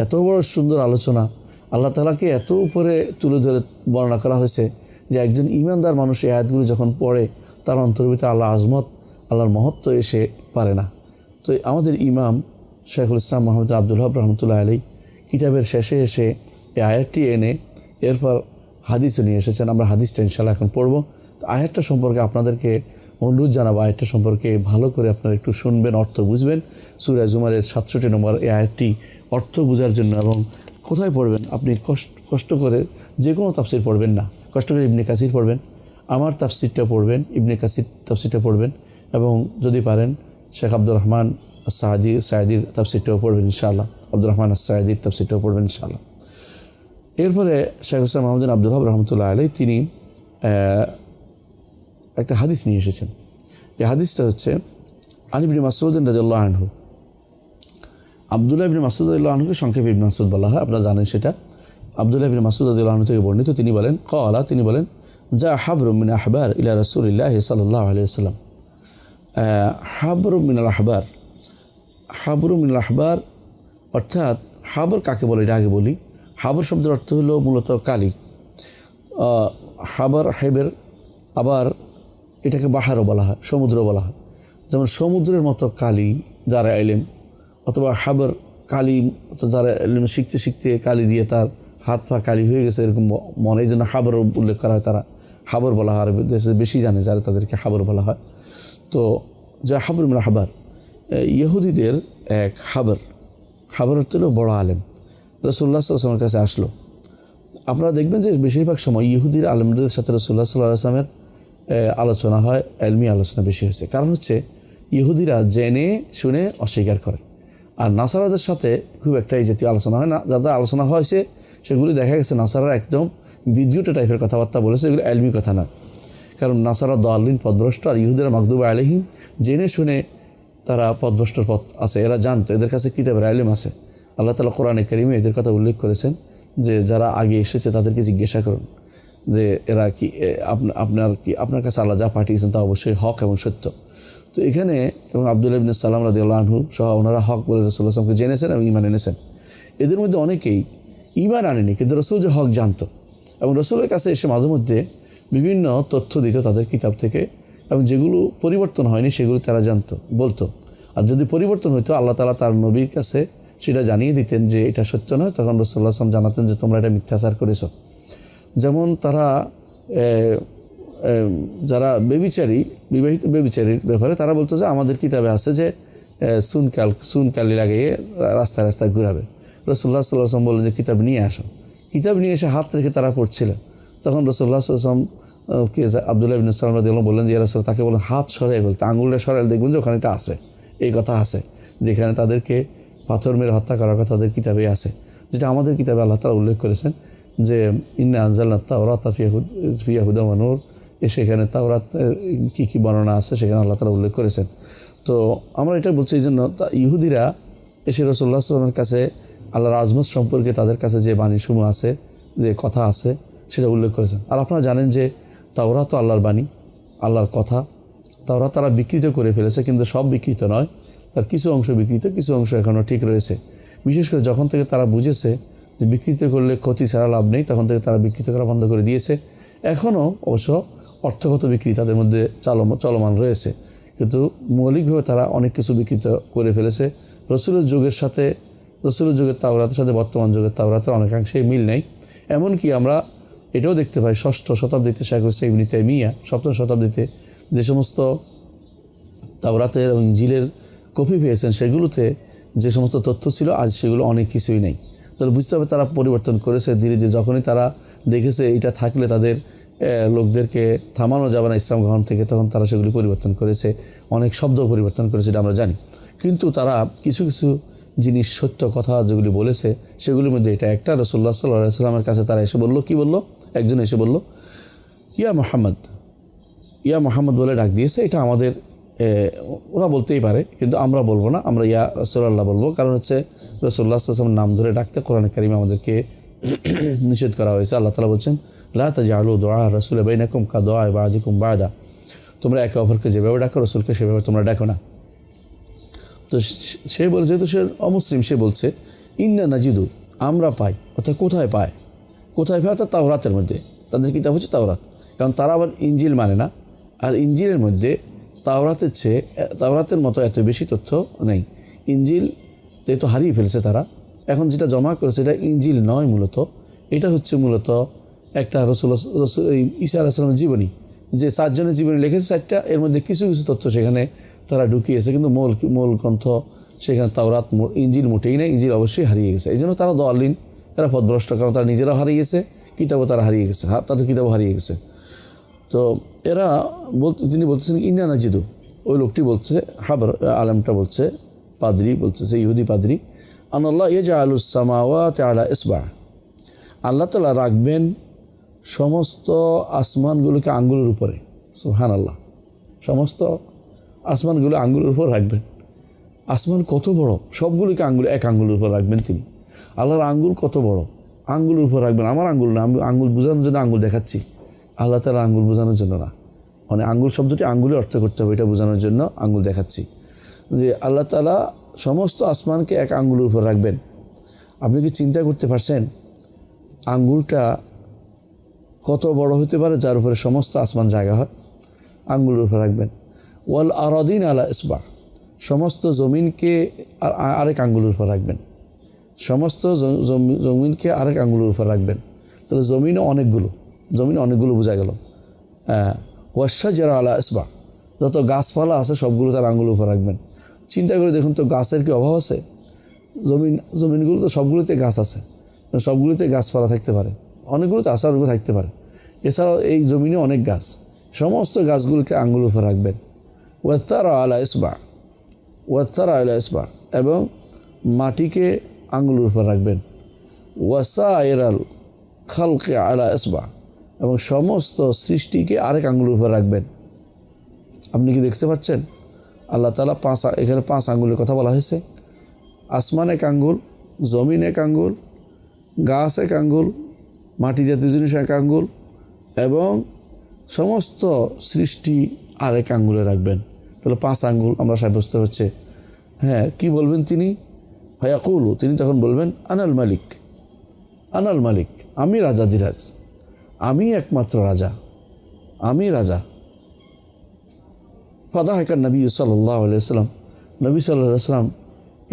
এত বড় সুন্দর আলোচনা, আল্লাহ তাআলাকে এত উপরে তুলে ধরে বর্ণনা করা হয়েছে যে একজন ঈমানদার মানুষ এই আয়াতগুলো যখন পড়ে তার অন্তরের ভিতরে আল্লাহর আজমত, আল্লাহর মহত্ব এসে পারে না। তো আমাদের ইমাম শাইখুল ইসলাম মুহাম্মদ আব্দুল ওয়াহাব রাহমাতুল্লাহি আলাইহি কিতাবের শেষে এসে এই আয়াতটি এনে এরপর হাদিসও নিয়ে এসেছেন। আমরা হাদিসটা ইনশাআল্লাহ এখন পড়ব। তো আয়াতটা সম্পর্কে আপনাদেরকে অনুরোধ জানাবো, আয়াতটা সম্পর্কে ভালো করে আপনারা একটু শুনবেন, অর্থ বুঝবেন। সূরা জুমারের 67 নম্বর এই আয়াতটি অর্থ বোঝার জন্য, এবং কোথায় পড়বেন আপনি কষ্ট করে যে কোনো তাফসির পড়বেন না, কষ্ট করে ইবনে কাসির পড়বেন, আমার তাফসিরটা পড়বেন, ইবনে কাসির তাফসিরটা পড়বেন, এবং যদি পারেন শেখ আব্দুর রহমান সাঈদীর তাফসিরটাও পড়বেন ইনশাআল্লাহ, আব্দুর রহমান সাঈদীর তাফসিরটাও পড়বেন ইনশাআল্লাহ। এরপরে শেখ হুসাইন মাহমুদ আব্দুল ওয়াহাব রাহমাতুল্লাহি আলাইহি তিনি একটা হাদিস নিয়ে এসেছেন। এই হাদিসটা হচ্ছে আন ইবনে মাসউদ রাদিয়াল্লাহু আনহু, আব্দুল্লাহ ইবনে মাসউদ রাদিয়াল্লাহু আনহুকে সংক্ষেপে ইবনে মাসউদ বলা হয়, আপনারা জানেন সেটা। আব্দুল্লাহ ইবনে মাসউদ রাদিয়াল্লাহু আনহু থেকে বর্ণিত, তিনি বলেন তিনি বলেন যা হাবরুম মিন আহবার ইলা রাসূলিল্লাহি সাল্লাল্লাহু আলাইহি ওয়াসাল্লাম। হাবরুম মিনাল আহবার, হাবরুম মিনাল আহবার অর্থাৎ হাবর কাকে বলে এটা আগে বলি। হাবর শব্দের অর্থ হলো মূলত কালি, হাবর হেবের, আবার এটাকে বাহারও বলা হয়, সমুদ্র বলা হয়। যেমন সমুদ্রের মতো কালি যারা এলেম, অথবা হাবর কালি যারা এলেম শিখতে শিখতে কালি দিয়ে তার হাত পা কালি হয়ে গেছে এরকম মনে, এই জন্য হাবর উল্লেখ করা হয়, তারা হাবর বলা হয়, আরবি দেশে বেশি জানে যারা তাদেরকে হাবর বলা হয়। তো যা হাবর মিনাল আহবার, ইহুদিদের এক হাবর, হাবর অর্থ হলো বড় আলেম, রাসূলুল্লাহ সাল্লাল্লাহু আলাইহি ওয়াসাল্লামের কাছে আসলো। আপনারা দেখবেন যে বেশিরভাগ সময় ইহুদির আলেমদের সাথে রাসূলুল্লাহ সাল্লাল্লাহু আলাইহি ওয়াসাল্লামের আলোচনা হয়, এলমি আলোচনা বেশি হয়েছে। কারণ হচ্ছে ইহুদিরা জেনে শুনে অস্বীকার করে, আর নাসারাদের সাথে খুব একটা এই জাতীয় আলোচনা হয় না। যাদের আলোচনা হয়েছে সেগুলি দেখা গেছে নাসারারা একদম বিদ্যুৎ টাইপের কথাবার্তা বলেছে, এগুলো এলমি কথা না। কারণ নাসারা দাল্লিন, পথভ্রষ্ট, আর ইহুদিরা মাগদুবু আলাইহিম, জেনে শুনে তারা পথভ্রষ্টর পথ আছে, এরা জানতো, এদের কাছে কিতাবের ইলম আছে। আল্লাহ তাআলা কোরআনে কারীমে এদের কথা উল্লেখ করেছেন যে যারা আগে এসেছে তাদেরকে জিজ্ঞাসা করুন যে এরা কি আপনার কাছে আল্লাহ যা পাঠিয়েছেন তা অবশ্যই হক এবং সত্য। তো এখানে এবং আব্দুল্লাহ ইবনে সালাম রাদিয়াল্লাহু আনহু সহ ওনারা হক বলে রাসূলুল্লাহ সাল্লাল্লাহু আলাইহি ওয়াসাল্লামকে জেনেছেন এবং ঈমান এনেছেন। এদের মধ্যে অনেকেই ঈমান আনেনি, কিন্তু রাসূল যে হক জানতো, এবং রাসূলের কাছে এসে মাঝে মধ্যে বিভিন্ন তথ্য দিত তাদের কিতাব থেকে, এবং যেগুলো পরিবর্তন হয়নি সেগুলো তারা জানতো, বলতো। আর যদি পরিবর্তন হইতো আল্লাহ তাআলা তার নবীর কাছে সেটা জানিয়ে দিতেন যে এটা সত্য নয়, তখন রাসূলুল্লাহ সাল্লাল্লাহু আলাইহি ওয়াসাল্লাম জানাতেন যে তোমরা এটা মিথ্যাচার করেছো। যেমন তারা যারা বিবাহিত বেবিচারীর ব্যাপারে তারা বলতো যে আমাদের কিতাবে আছে যে সুনকালি লাগিয়ে রাস্তায় রাস্তায় ঘুরাবে। রাসূলুল্লাহ সাল্লাল্লাহু আলাইহি ওয়াসাল্লাম বললেন যে কিতাব নিয়ে আসো। কিতাব নিয়ে এসে হাত রেখে তারা পড়ছিলেন। তখন রাসূলুল্লাহ সাল্লাল্লাহু আলাইহি ওয়াসাল্লাম কে আব্দুল্লাহ ইবনে সালাম রাদিয়াল্লাহু বললেন যে ইয়া রাসূল, তাকে বলেন হাত সরাই বলতে, আঙুলটা সরাই দেখবেন যে ওখানে এটা আছে, এই কথা আছে, যেখানে তাদেরকে পাথর মেরে হত্যা করার কথা তাদের কিতাবে আছে, যেটা আমাদের কিতাবে আল্লাহ তাআলা উল্লেখ করেছেন যে ইন্না আনজালনা তাওরাতা ফিহা হুদাম ওয়া নূর। সেখানে তাওরাত কী কী বর্ণনা আছে সেখানে আল্লাহ তাআলা উল্লেখ করেছেন। তো আমরা এটা বলছি এই জন্য ইহুদিরা এসে রাসূলুল্লাহ সাল্লাল্লাহু আলাইহি ওয়াসাল্লামের কাছে আল্লাহর আজমত সম্পর্কে তাদের কাছে যে বাণীসমূহ আছে, যে কথা আছে, সেটা উল্লেখ করেছেন। আর আপনারা জানেন যে তাওরাত তো আল্লাহর বাণী, আল্লাহর কথা। তাওরাত তারা বিকৃত করে ফেলেছে, কিন্তু সব বিকৃত নয়, তার কিছু অংশ বিকৃত, কিছু অংশ এখনও ঠিক রয়েছে। বিশেষ করে যখন থেকে তারা বুঝেছে যে বিকৃত করলে ক্ষতি ছাড়া লাভ নেই, তখন থেকে তারা বিকৃত করা বন্ধ করে দিয়েছে। এখনও অবশ্য অর্থগত বিক্রি তাদের মধ্যে চলমান রয়েছে, কিন্তু মৌলিকভাবে তারা অনেক কিছু বিকৃত করে ফেলেছে। রসুলের যুগের তাওরাতের সাথে বর্তমান যুগের তাওরাতের অনেকাংশেই মিল নেই। এমনকি আমরা এটাও দেখতে পাই 6ষ্ঠ শতাব্দীতে শাইখুল ইসলাম ইবনে তাইমিয়া 7ম শতাব্দীতে যে সমস্ত তাওরাতের এবং ইনজিলের কপি পেয়েছেন সেগুলোতে যে সমস্ত তথ্য ছিল আজ সেগুলো অনেক কিছুই নেই। তাহলে বুঝতে হবে তারা পরিবর্তন করেছে ধীরে ধীরে। যখনই তারা দেখেছে এটা থাকলে তাদের লোকদেরকে থামানো যাবে না ইসলাম গ্রহণ থেকে, তখন তারা সেগুলি পরিবর্তন করেছে, অনেক শব্দ পরিবর্তন করেছে, এটা আমরা জানি। কিন্তু তারা কিছু কিছু জিনিস, সত্য কথা যেগুলি বলেছে সেগুলির মধ্যে এটা একটা। রাসূলুল্লাহ সাল্লাল্লাহু আলাইহি ওয়াসাল্লামের কাছে তারা এসে বলল, কি বলল? একজন এসে বলল ইয়া মুহাম্মদ বলে ডাক দিয়েছে। এটা আমাদের ওরা বলতেই পারে, কিন্তু আমরা বলবো না, আমরা ইয়া রাসূলুল্লাহ বলবো। কারণ হচ্ছে রাসূলুল্লাহ সাল্লাল্লাহু আলাইহি ওয়াসাল্লামের নাম ধরে ডাকতে কোরআনে কারীমে আমাদেরকে নিষেধ করা হয়েছে। আল্লাহ তাআলা বলছেন লা তাজআলু দুআ রাসূল বাইনাকুম কা দুআ বা'দিকুম বা'দা, তোমরা একে অপরকে যেভাবে ডাকো রাসূলকে সেভাবে তোমরা ডাকো না। তো সে বলছে, যেহেতু সে অমুসলিম, সে বলছে ইন্না নাজিদু, আমরা পাই। অর্থাৎ কোথায় পায়? কোথায় পায়? অর্থাৎ তাওরাতের মধ্যে, তাদের কিতাব হচ্ছে তাওরাত, কারণ তারা আবার ইনজিল মানে না। আর ইনজিলের মধ্যে তাওরাতের চেয়ে, তাওরাতের মতো এত বেশি তথ্য নেই। ইনজিল যেহেতু হারিয়ে ফেলছে তারা, এখন যেটা জমা করেছে এটা ইনজিল নয়, মূলত এটা হচ্ছে মূলত একটা রসুল ঈসা আলাইহিস সালামের জীবনী, যে 4 জনের জীবনী লিখেছে 4টা, এর মধ্যে কিছু কিছু তথ্য সেখানে তারা ঢুকিয়েছে, কিন্তু মূল গ্রন্থ সেখানে তাওরাত ইনজিল মোটেই নেই। ইনজিল অবশ্যই হারিয়ে গেছে। এই জন্য তারা দাল্লিন, এরা পথভ্রষ্ট, কারণ তারা নিজেরাও হারিয়ে গেছে, কিতাবও তারা হারিয়ে গেছে, তাদের কিতাবও হারিয়ে গেছে। তো এরা তিনি বলতেছেন ইন্না নাজিদু, ওই লোকটি বলছে, হাবর আলেমটা বলছে, পাদ্রি বলতেছে, ইহুদি পাদ্রি, আনাল্লাহ ইয়াজআলুস সামাওয়াতি আলা ইসবা, আল্লাহ তাআলা রাখবেন সমস্ত আসমানগুলোকে আঙ্গুলের উপরে। সুবহানাল্লাহ, সমস্ত আসমানগুলো আঙ্গুলের উপর রাখবেন। আসমান কত বড়, সবগুলোকে এক আঙ্গুলের উপর রাখবেন তিনি। আল্লাহর আঙ্গুল কত বড়, আঙ্গুলের উপর রাখবেন। আমার আঙ্গুল না, আমি আঙ্গুল বোঝানোর জন্য আঙ্গুল দেখাচ্ছি, আল্লাহ তাআলা আঙ্গুল বোঝানোর জন্য না। মানে আঙ্গুল শব্দটি আঙ্গুলে অর্থ করতে হবে, এটা বোঝানোর জন্য আঙ্গুল দেখাচ্ছি, যে আল্লাহ তাআলা সমস্ত আসমানকে এক আঙ্গুলের উপর রাখবেন। আপনি কি চিন্তা করতে পারছেন আঙ্গুলটা কত বড় হতে পারে, যার উপরে সমস্ত আসমান জায়গা হয়? আঙ্গুলের উপর রাখবেন। ওয়াল আরাদিন আলা ইসবা, সমস্ত জমিনকে আরেক আঙ্গুলের উপর রাখবেন। সমস্ত জমিনকে আরেক আঙ্গুলের উপর রাখবেন। তাহলে জমিনে অনেকগুলো বোঝা গেল। ওয়াশজারা আলা ইসবা, যত গাছপালা আছে সবগুলো তার আঙ্গুলের উপর রাখবেন। চিন্তা করে দেখুন তো, গাছের কি অভাব আছে? জমিনগুলো তো সবগুলোতে গাছ আছে, সবগুলোতে গাছপালা থাকতে পারে, অনেকগুলোতে আসারগুলো থাকতে পারে। এছাড়াও এই জমিনে অনেক গাছ, সমস্ত গাছগুলোকে আঙ্গুলের উপর রাখবেন। ওয়াত্তারা আলা ইসবা, এবং মাটিকে আঙ্গুলের উপর রাখবেন। ওয়াসাইরাল খালকে আলা ইসবা, এবং সমস্ত সৃষ্টিকে আরেক আঙ্গুলের উপর রাখবেন। আপনি কি দেখতে পাচ্ছেন? আল্লাহ তাআলা এখানে 5 আঙ্গুলের কথা বলা হয়েছে। আসমান এক আঙ্গুল, জমিন এক আঙ্গুল, গাছ এক আঙ্গুল, মাটি জাতীয় জিনিস এক আঙ্গুল, এবং সমস্ত সৃষ্টি আরেক আঙ্গুলে রাখবেন। তাহলে 5 আঙ্গুল আমরা সাব্যস্ত হচ্ছে। হ্যাঁ, কি বলবেন তিনি? ফায়াকুলু, তিনি তখন বলবেন আনাল মালিক, আমি রাজাধিরাজ, আমি একমাত্র রাজা, আমি রাজা। ফাদাহাকা নবী সাল্লাল্লাহু আলাইহি ওয়াসাল্লাম, নবী সাল্লাল্লাহু আলাইহি ওয়াসাল্লাম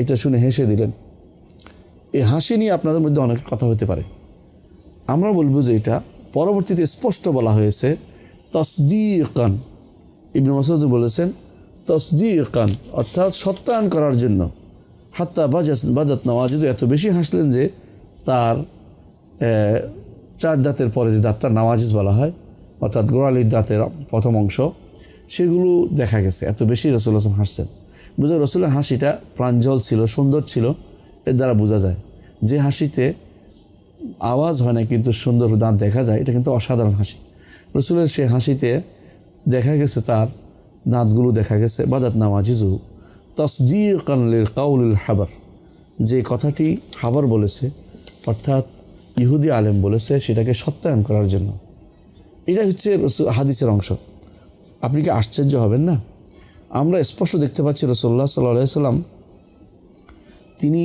এটা শুনে হেসে দিলেন। এই হাসি নিয়ে আপনাদের মধ্যে অনেক কথা হতে পারে। আমরা বলবো যে এটা পরবর্তীতে স্পষ্ট বলা হয়েছে তসদীকান। ইবনে মাসউদ বলেছেন তসদীকান, অর্থাৎ সত্যায়ন করার জন্য। হাত্তা বাজাত নাওয়াজিদু, এত বেশি হাসলেন যে তার 4 দাঁতের পরে যে দাঁতটা নাওয়াজিজ বলা হয়, অর্থাৎ গোড়ালির দাঁতের প্রথম অংশ, সেগুলো দেখা গেছে। এত বেশি রাসূলুল্লাহ সাল্লাল্লাহু আলাইহি ওয়াসাল্লাম হাসছেন। বুঝা রাসূলের হাসিটা প্রাঞ্জল ছিল, সুন্দর ছিল, এর দ্বারা বোঝা যায়। যে হাসিতে আওয়াজ হয় না কিন্তু সুন্দর দাঁত দেখা যায়, এটা কিন্তু অসাধারণ হাসি। রাসূলের সে হাসিতে দেখা গেছে, তার দাঁতগুলো দেখা গেছে। বাদাত নাওয়াজিজু তাসদীকান লিল কাউলিল হাবার, যে কথাটি হাবার বলেছে, অর্থাৎ ইহুদি আলেম বলেছে, সেটাকে সত্যায়ন করার জন্য। এটা হচ্ছে হাদিসের অংশ। আপনি কি আশ্চর্য হবেন না? আমরা স্পষ্ট দেখতে পাচ্ছি রাসূলুল্লাহ সাল্লাল্লাহু আলাইহি ওয়াসাল্লাম তিনি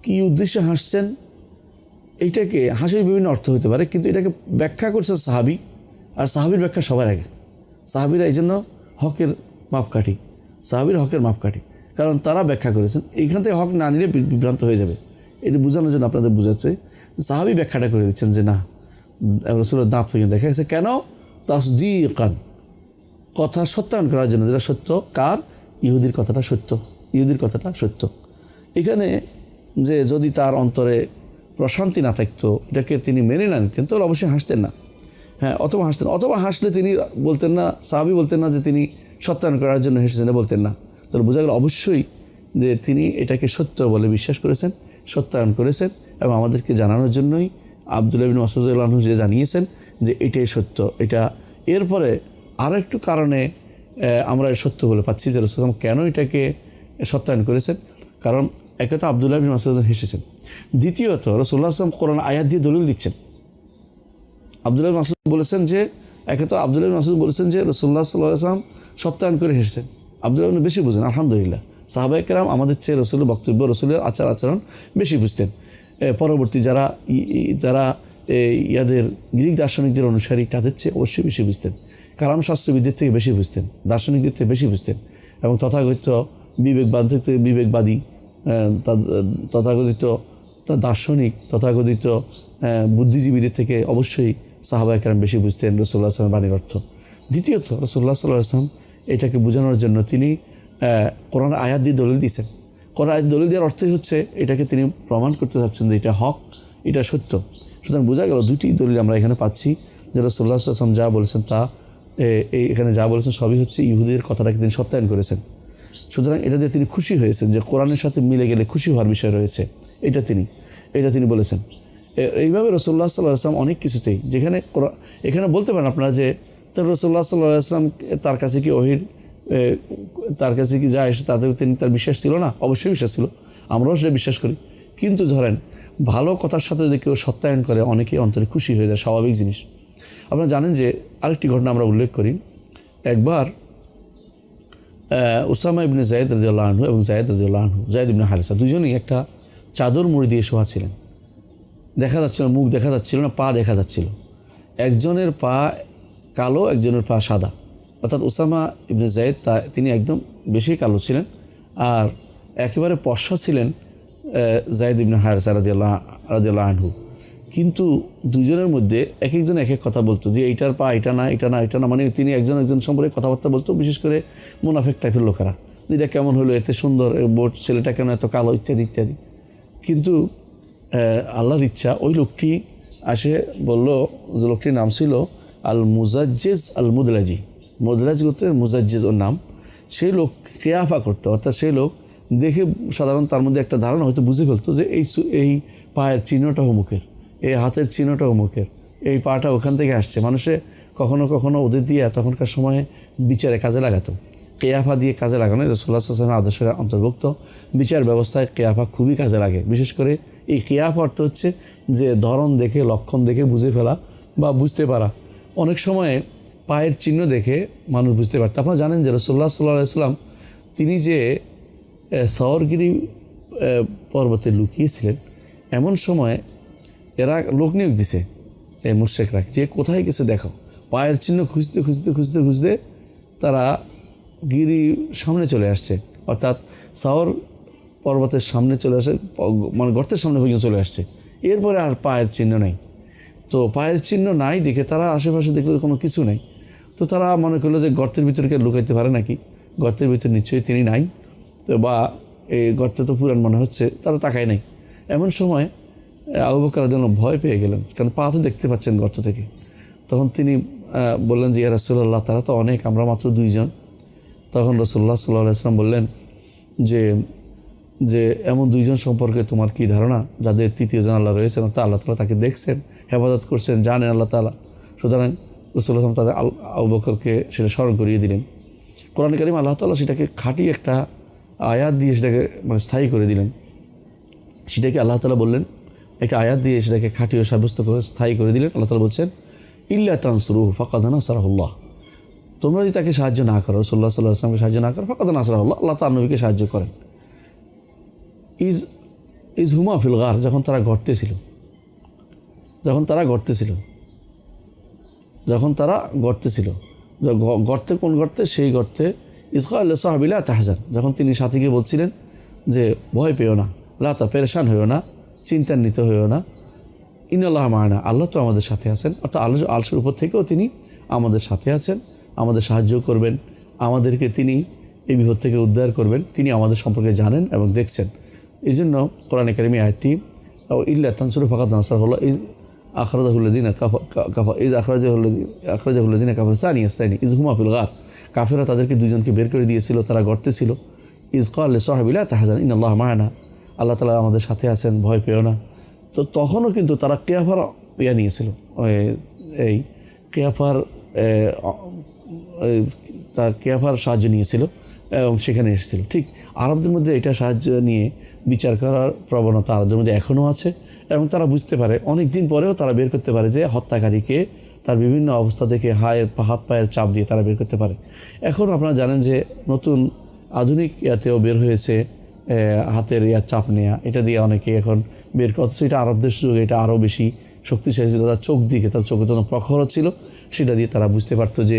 কি উদ্দেশ্যে হাসছেন, এইটাকে, হাসির বিভিন্ন অর্থ হতে পারে, কিন্তু এটাকে ব্যাখ্যা করছে সাহাবী। আর সাহাবীর ব্যাখ্যা সবার আগে। সাহাবীরা এই জন্য হকের মাপকাঠি, সাহাবীর হকের মাপকাঠি, কারণ তারা ব্যাখ্যা করেছেন। এইখান থেকে হক না নিলে বিভ্রান্ত হয়ে যাবে। এটা বোঝানোর জন্য আপনাদের বোঝাচ্ছে, সাহাবী ব্যাখ্যাটা করে দিচ্ছেন যে না, রাসূলের দাঁত পর্যন্ত দেখা গেছে। কেন? তাসদীকান, কথা সত্যায়ন করার জন্য, যেটা সত্য। কার? ইহুদির কথাটা সত্য, ইহুদির কথাটা সত্য। এখানে যে যদি তার অন্তরে প্রশান্তি না থাকতো, এটাকে তিনি মেনে না নিতেন, তাহলে অবশ্যই হাসতেন না। হ্যাঁ, অথবা হাসতেন, অথবা হাসলে তিনি বলতেন না, সাহাবী বলতেন না যে তিনি সত্যায়ন করার জন্য হেসেছেন, বলতেন না। তাহলে বোঝা গেল অবশ্যই যে তিনি এটাকে সত্য বলে বিশ্বাস করেছেন, সত্যায়ন করেছেন, এবং আমাদেরকে জানানোর জন্যই আব্দুল্লাহ ইবনে মাসউদ রাদিয়াল্লাহু আনহু যে জানিয়েছেন যে এটাই সত্য। এটা এরপরে আরও একটু কারণে আমরা সত্য বলে পাচ্ছি যে রাসূলুল্লাহ কেন এটাকে সত্যায়ন করেছেন। কারণ একে তো আব্দুল্লাহ ইবনে মাসউদ হেসেছেন, দ্বিতীয়ত রাসূলুল্লাহ সাল্লাল্লাহু আলাইহি ওয়াসাল্লাম কোরআন আয়াত দিয়ে দলিল দিচ্ছেন। আব্দুল্লাহ মাসউদ বলেছেন যে একে তো আব্দুল্লাহ মাসউদ বলেছেন যে রাসূলুল্লাহ সাল্লাল্লাহু আলাইহি ওয়াসাল্লাম সত্যায়ন করে হেসেছেন। আব্দুল্লাহ বেশি বুঝেন, আলহামদুলিল্লাহ। সাহাবায়ে কেরাম আমাদের চেয়ে রসুলের বক্তব্য, রসুলের আচার আচরণ বেশি বুঝতেন। পরবর্তী যারা ইয়াদের গ্রিক দার্শনিকদের অনুসারী তাদের চেয়ে অবশ্যই বেশি বুঝতেন, কালাম শাস্ত্রবিদদের থেকে বেশি বুঝতেন, দার্শনিকদের থেকে বেশি বুঝতেন। এবং তথাকথিত বিবেকবাদী, তথাকথিত দার্শনিক, তথাকথিত বুদ্ধিজীবীদের থেকে অবশ্যই সাহাবায়ে কেরাম বেশি বুঝতেন রাসূলুল্লাহ সাল্লাল্লাহু আলাইহি ওয়াসাল্লামের বাণীর অর্থ। দ্বিতীয়ত রাসূলুল্লাহ সাল্লাল্লাহু আলাইহি ওয়াসাল্লাম এটাকে বোঝানোর জন্য তিনি কোরআন আয়াত দিয়ে দলিল দিয়েছেন। কোরআন আয়াত দলিল দেওয়ার অর্থই হচ্ছে এটাকে তিনি প্রমাণ করতে চাচ্ছেন যে এটা হক, এটা সত্য। সুতরাং বোঝা গেল দুটি দলিল আমরা এখানে পাচ্ছি যে রাসূলুল্লাহ সাল্লাল্লাহু আলাইহি ওয়াসাল্লাম যা বলেছেন তা এখানে যা বলেছেন সবই হচ্ছে ইহুদিদের কথাটাকে তিনি সত্যায়ন করেছেন। সুতরাং এটা দিয়ে তিনি খুশি হয়েছেন যে কোরআনের সাথে মিলে গেলে খুশি হওয়ার বিষয় রয়েছে, এটা তিনি বলেছেন। এইভাবে রাসূলুল্লাহ সাল্লাল্লাহু আলাইহি ওয়াসাল্লাম অনেক কিছুতেই, যেখানে এখানে বলতে পারেন আপনারা যে রাসূলুল্লাহ সাল্লাল্লাহু আলাইহি ওয়াসাল্লাম তার কাছে কি ওহীর তার কাছে কি যা এসে তাদের তিনি তার বিশ্বাস ছিল না? অবশ্যই বিশ্বাস ছিল, আমরাও সেটা বিশ্বাস করি। কিন্তু ধরেন ভালো কথার সাথে যদি কেউ সত্যায়ন করে অনেকেই অন্তরে খুশি হয়ে যায়, স্বাভাবিক জিনিস। আপনারা জানেন যে আরেকটি ঘটনা আমরা উল্লেখ করি। একবার উসামা ইবনে যায়েদ রাদিয়াল্লাহু আনহু এবং যায়েদ রাদিয়াল্লাহু আনহু, যায়েদ ইবনে হারিসা, দুজনেই একটা চাদর মুড়ি দিয়ে শোয়া ছিলেন। দেখা যাচ্ছিল মুখ, দেখা যাচ্ছিল না, পা দেখা যাচ্ছিল। একজনের পা কালো, একজনের পা সাদা। অর্থাৎ উসামা ইবনে যায়েদ তিনি একদম বেশি কালো ছিলেন, আর একেবারে পশা ছিলেন যায়েদ ইবনে হারিসা রাদিয়াল্লাহু আনহু। কিন্তু দুজনের মধ্যে এক একজন এক এক কথা বলতো যে এইটার পা এটা না, এটা না, এটা না, মানে তিনি একজন সম্পর্কে কথাবার্তা বলতো। বিশেষ করে মুনাফিক টাইপের লোকেরা, এটা কেমন হলো, এতে সুন্দর বোট, ছেলেটা কেন এত কালো, ইত্যাদি ইত্যাদি। কিন্তু আল্লাহর ইচ্ছা ওই লোকটি আসে বলল, যে লোকটির নাম ছিল আল মুজাজ্জিজ আল মুদলাজি, মুদলাজ গোত্রের মুজাজ্জিজ ওর নাম। সেই লোক কেয়াফা করতো, অর্থাৎ সেই লোক দেখে সাধারণ তার মধ্যে একটা ধারণা হয়তো বুঝে ফেলতো যে এই পায়ের চিহ্নটা অমুকের, এই হাতের চিহ্নটা অমুকের, এই পাটা ওখান থেকে আসছে। মানুষে কখনো কখনো ওদের দিয়ে তখনকার সময়ে বিচারে কাজে লাগাতো, কেয়াফা দিয়ে কাজে লাগানো রাসূলুল্লাহ সাল্লাল্লাহু আলাইহি ওয়াসাল্লামের আদর্শের অন্তর্ভুক্ত। বিচার ব্যবস্থায় কেয়াফা খুবই কাজে লাগে। বিশেষ করে এই কেয়াফা অর্থ হচ্ছে যে ধরন দেখে, লক্ষণ দেখে বুঝে ফেলা বা বুঝতে পারা। অনেক সময়ে পায়ের চিহ্ন দেখে মানুষ বুঝতে পারত। আপনারা জানেন যে রাসূলুল্লাহ সাল্লাল্লাহু আলাইহি ওয়াসাল্লাম তিনি যে সাওরগিরি পর্বতে লুকিয়েছিলেন, এমন সময় এরা লোক নিয়োগ দিছে, এই মুশরিকরা, যে কোথায় গেছে দেখো। পায়ের চিহ্ন খুঁজতে খুঁজতে খুঁজতে খুঁজতে তারা গিরি সামনে চলে আসছে, অর্থাৎ সাওর পর্বতের সামনে চলে আসে, মানে গর্তের সামনে পর্যন্ত চলে আসছে। এরপরে আর পায়ের চিহ্ন নেই। তো পায়ের চিহ্ন নাই দেখে তারা আশেপাশে দেখলো কোনো কিছু নেই। তো তারা মনে করলো যে গর্তের ভিতরে কে লুকাইতে পারে নাকি, গর্তের ভিতরে নিশ্চয়ই তিনি নাই, তো বা এই গর্তে তো পুরান মনে হচ্ছে, তারা তাকায় নাই। এমন সময় আবু বকর রাদিয়াল্লাহু আনহু ভয় পেয়ে গেলেন, কারণ পা তো দেখতে পাচ্ছেন গর্ত থেকে। তখন তিনি বললেন যে ইয়া রাসূলুল্লাহ, তারা তো অনেক, আমরা মাত্র দুইজন। তখন রাসূলুল্লাহ সাল্লাল্লাহু আলাইহি ওয়াসাল্লাম বললেন যে এমন দুইজন সম্পর্কে তোমার কি ধারণা, যাদের তৃতীয়জন আল্লাহ রয়েছেন, অর্থাৎ আল্লাহ তাআলা তাকে দেখছেন, হেফাজত করছেন, জানেন আল্লাহ তাআলা। সুতরাং রাসূলুল্লাহ তাদের আবু বকরকে সেটা স্মরণ করিয়ে দিলেন। কোরআন কারীম আল্লাহ তাআলা সেটাকে খাঁটি একটা আয়াত দিয়ে সেটাকে মানে স্থায়ী করে দিলেন। সেটাকে আল্লাহ তাআলা বললেন, একটা আয়াত দিয়ে সেটাকে খাঁটি ও সাব্যস্ত করে স্থায়ী করে দিলেন। আল্লাহ তাআলা বলছেন, ইল্লা তানসুরুহু ফাকাদ নাসারাহুল্লাহ, তোমরা যদি তাকে সাহায্য না করো, রাসূলুল্লাহ সাল্লাল্লাহু আলাইহি ওয়াসাল্লামকে সাহায্য না করো, ফাকাদ নাসারাহুল্লাহ, আল্লাহ তার নবীকে সাহায্য করেন। ইজ হুমা ফিল গার, যখন তারা গর্তে ছিল, গর্তে, কোন গর্তে? সেই গর্তে ইসকাল সাহাবিলা তাহজান, যখন তিনি সাথীকে বলছিলেন যে ভয় পেও না, লাতা পেরেশান হইও না, চিন্তান্বিত হইও না, ইন্নাল্লাহ মা'ানা, আল্লাহ তো আমাদের সাথে আছেন। অর্থাৎ আরশের উপর থেকেও তিনি আমাদের সাথে আছেন, আমাদের সাহায্য করবেন, আমাদেরকে তিনি এই বিপদ থেকে উদ্ধার করবেন, তিনি আমাদের সম্পর্কে জানেন এবং দেখছেন। এই জন্য কোরআনে কারিমে আয়াতটি ইল্লা তানসুরু ফাকাদ নাসারাহুল্লাহ ইজ আখরাজাহুল্লাযিনা কাফারু সানি ইসরাইনি ইজ হুমা ফিল গার, কাফেররা তাদেরকে দুজনকে বের করে দিয়েছিল, তারা গর্তে ছিল। ইজ ক্বালা লিসাহিবিহি লা তাহজান ইন্নাল্লাহা মা'ানা, আল্লাহ তাআলা আমাদের সাথে আছেন, ভয় পেও না। তো তখনও কিন্তু তারা কেয়াফার নিয়েছিল, এই কেয়াফার সাহায্য নিয়েছিল। এবং সেখানে এসেছিল। ঠিক আরবদের মধ্যে এটা সাহায্য নিয়ে বিচার করার প্রবণতা আরবদের মধ্যে এখনও আছে এবং তারা বুঝতে পারে অনেক দিন পরেও তারা বের করতে পারে যে হত্যাকারীকে তার বিভিন্ন অবস্থা থেকে হাত পায়ের চাপ দিয়ে তারা বের করতে পারে। এখন আপনারা জানেন যে নতুন আধুনিক ইয়াতেও বের হয়েছে হাতের চাপ নেওয়া, এটা দিয়ে অনেকে এখন বের করছে। এটা আরবদের যুগে এটা আরও বেশি শক্তিশালী ছিল, তার চোখ দিকে, তার চোখের জন্য প্রখর ছিল, সেটা দিয়ে তারা বুঝতে পারতো যে